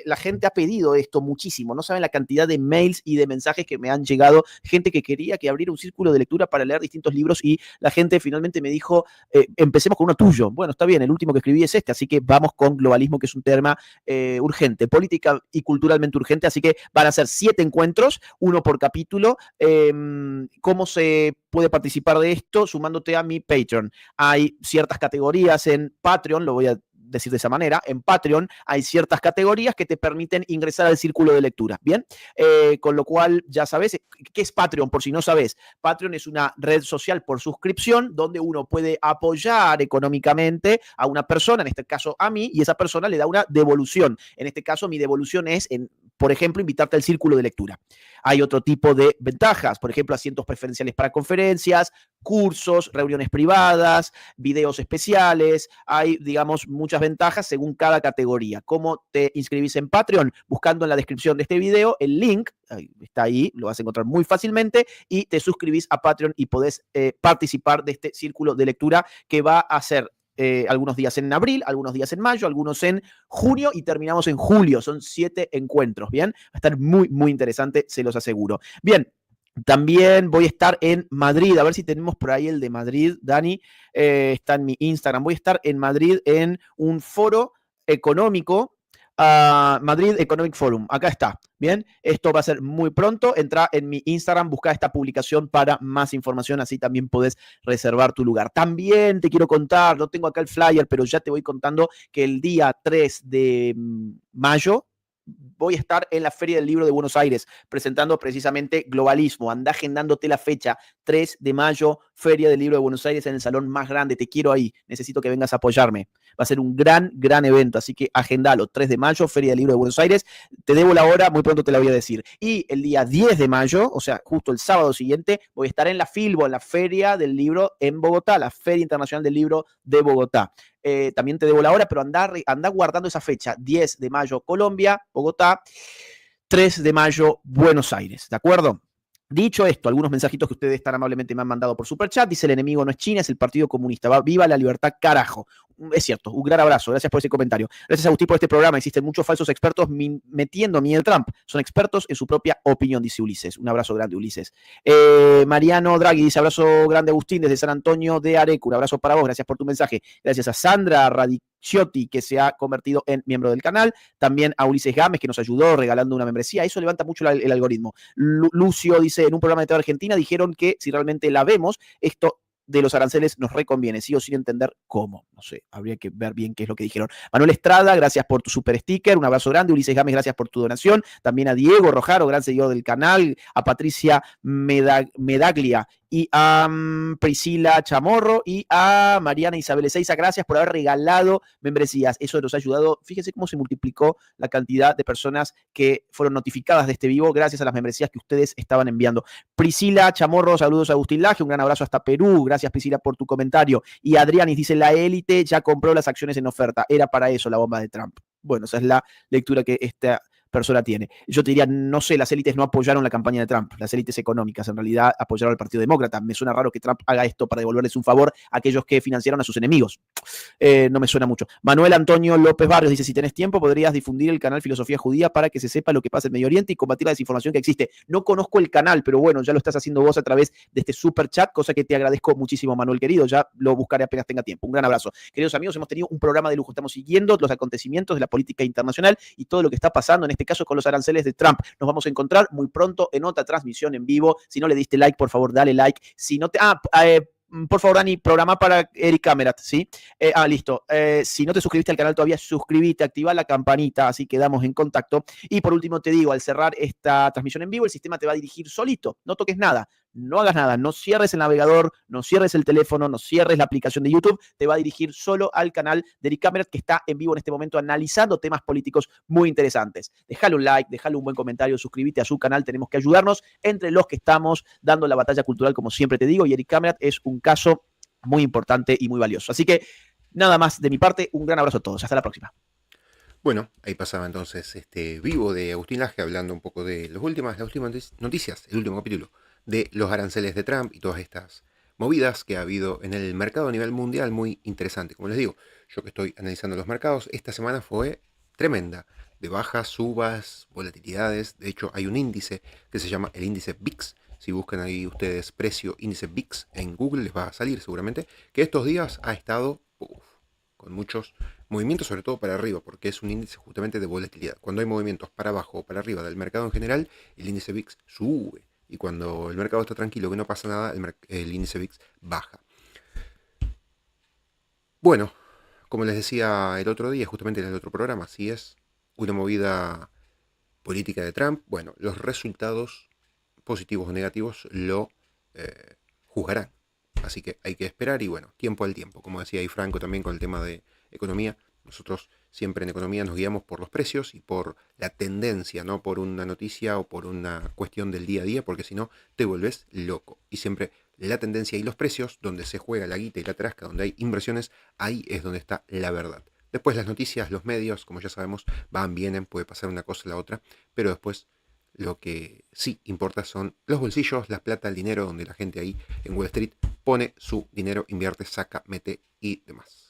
La gente ha pedido esto muchísimo, no saben la cantidad de mails y de mensajes que me han llegado, gente que quería que abriera un círculo de lectura para leer distintos libros y la gente finalmente me dijo, empecemos con uno tuyo. Bueno, está bien, el último que escribí es este, así que vamos con Globalismo, que es un tema urgente, política y culturalmente urgente, así que van a ser 7 encuentros, uno por capítulo. ¿Cómo se puede participar de esto? Sumándote a mi Patreon. Hay ciertas categorías en Patreon, lo voy a decir de esa manera, en Patreon hay ciertas categorías que te permiten ingresar al círculo de lectura, ¿bien? Con lo cual, ya sabes, ¿qué es Patreon? Por si no sabes, Patreon es una red social por suscripción donde uno puede apoyar económicamente a una persona, en este caso a mí, y esa persona le da una devolución. En este caso, mi devolución es, por ejemplo, invitarte al círculo de lectura. Hay otro tipo de ventajas, por ejemplo, asientos preferenciales para conferencias, cursos, reuniones privadas, videos especiales. Hay, digamos, muchas ventajas según cada categoría. ¿Cómo te inscribís en Patreon? Buscando en la descripción de este video el link, está ahí, lo vas a encontrar muy fácilmente, y te suscribís a Patreon y podés participar de este círculo de lectura que va a ser algunos días en abril, algunos días en mayo, algunos en junio y terminamos en julio. Son 7 encuentros, ¿bien? Va a estar muy, muy interesante, se los aseguro. Bien, también voy a estar en Madrid, a ver si tenemos por ahí el de Madrid, Dani, está en mi Instagram. Voy a estar en Madrid en un foro económico Madrid Economic Forum. Acá está. Bien, esto va a ser muy pronto. Entra en mi Instagram, busca esta publicación para más información. Así también podés reservar tu lugar. También te quiero contar, no tengo acá el flyer, pero ya te voy contando que el día 3 de mayo voy a estar en la Feria del Libro de Buenos Aires presentando precisamente Globalismo. Anda agendándote la fecha, 3 de mayo, Feria del Libro de Buenos Aires en el salón más grande. Te quiero ahí, necesito que vengas a apoyarme. Va a ser un gran evento, así que agendalo, 3 de mayo, Feria del Libro de Buenos Aires. Te debo la hora, muy pronto te la voy a decir. Y el día 10 de mayo, o sea, justo el sábado siguiente, voy a estar en la Filbo, en la Feria del Libro en Bogotá, la Feria Internacional del Libro de Bogotá. También te debo la hora, pero anda guardando esa fecha, 10 de mayo, Colombia, Bogotá, 3 de mayo, Buenos Aires, ¿de acuerdo? Dicho esto, algunos mensajitos que ustedes tan amablemente me han mandado por Superchat. Dice: el enemigo no es China, es el Partido Comunista. ¡Viva la libertad, carajo! Es cierto, un gran abrazo. Gracias por ese comentario. Gracias, Agustín, por este programa. Existen muchos falsos expertos metiendo miedo al Trump. Son expertos en su propia opinión, dice Ulises. Un abrazo grande, Ulises. Mariano Draghi dice: abrazo grande, Agustín, desde San Antonio de Areco. Un abrazo para vos. Gracias por tu mensaje. Gracias a Sandra Radicchiotti, que se ha convertido en miembro del canal. También a Ulises Gámez, que nos ayudó regalando una membresía. Eso levanta mucho el algoritmo. Lucio dice: en un programa de TV Argentina dijeron que si realmente la vemos, esto de los aranceles nos reconviene. Sigo sin entender cómo. No sé, habría que ver bien qué es lo que dijeron. Manuel Estrada, gracias por tu super sticker. Un abrazo grande. Ulises Gámez, gracias por tu donación. También a Diego Rojaro, gran seguidor del canal. A Patricia Medaglia y a Priscila Chamorro y a Mariana Isabel Ezeiza, gracias por haber regalado membresías. Eso nos ha ayudado. Fíjense cómo se multiplicó la cantidad de personas que fueron notificadas de este vivo gracias a las membresías que ustedes estaban enviando. Priscila Chamorro, saludos a Agustín Laje, un gran abrazo hasta Perú. Gracias, Priscila, por tu comentario. Y Adrianis dice: la élite ya compró las acciones en oferta. Era para eso la bomba de Trump. Bueno, esa es la lectura que esta persona tiene. Yo te diría, no sé, las élites no apoyaron la campaña de Trump, las élites económicas en realidad apoyaron al Partido Demócrata. Me suena raro que Trump haga esto para devolverles un favor a aquellos que financiaron a sus enemigos. No me suena mucho. Manuel Antonio López Barrios dice: si tenés tiempo podrías difundir el canal Filosofía Judía para que se sepa lo que pasa en Medio Oriente y combatir la desinformación que existe. No conozco el canal, pero bueno, ya lo estás haciendo vos a través de este super chat, cosa que te agradezco muchísimo, Manuel querido. Ya lo buscaré apenas tenga tiempo. Un gran abrazo. Queridos amigos, hemos tenido un programa de lujo. Estamos siguiendo los acontecimientos de la política internacional y todo lo que está pasando, en este caso con los aranceles de Trump. Nos vamos a encontrar muy pronto en otra transmisión en vivo. Si no le diste like, por favor, dale like. Si no te... por favor, Dani, programa para Eric Camerat, ¿sí? Listo. Si no te suscribiste al canal todavía, suscríbete, activa la campanita, así quedamos en contacto. Y por último te digo, al cerrar esta transmisión en vivo, el sistema te va a dirigir solito. No toques nada, no hagas nada, no cierres el navegador, no cierres el teléfono, no cierres la aplicación de YouTube. Te va a dirigir solo al canal de Eric Camerat, que está en vivo en este momento analizando temas políticos muy interesantes. Déjale un like, déjale un buen comentario, suscríbete a su canal. Tenemos que ayudarnos entre los que estamos dando la batalla cultural, como siempre te digo, y Eric Camerat es un caso muy importante y muy valioso. Así que nada más de mi parte, un gran abrazo a todos. Hasta la próxima. Bueno, ahí pasaba entonces este vivo de Agustín Laje hablando un poco de las últimas noticias, el último capítulo de los aranceles de Trump y todas estas movidas que ha habido en el mercado a nivel mundial, muy interesante. Como les digo, yo que estoy analizando los mercados, esta semana fue tremenda, de bajas, subas, volatilidades. De hecho, hay un índice que se llama el índice VIX. Si buscan ahí ustedes precio índice VIX en Google, les va a salir seguramente, que estos días ha estado con muchos movimientos, sobre todo para arriba, porque es un índice justamente de volatilidad. Cuando hay movimientos para abajo o para arriba del mercado en general, el índice VIX sube. Y cuando el mercado está tranquilo, que no pasa nada, el índice VIX baja. Bueno, como les decía el otro día, justamente en el otro programa, si es una movida política de Trump, bueno, los resultados positivos o negativos lo juzgarán. Así que hay que esperar y bueno, tiempo al tiempo. Como decía ahí Franco también con el tema de economía, nosotros siempre en economía nos guiamos por los precios y por la tendencia, no por una noticia o por una cuestión del día a día, porque si no te vuelves loco. Y siempre la tendencia y los precios, donde se juega la guita y la trasca, donde hay inversiones, ahí es donde está la verdad. Después las noticias, los medios, como ya sabemos, van, vienen, puede pasar una cosa a la otra, pero después lo que sí importa son los bolsillos, la plata, el dinero, donde la gente ahí en Wall Street pone su dinero, invierte, saca, mete y demás.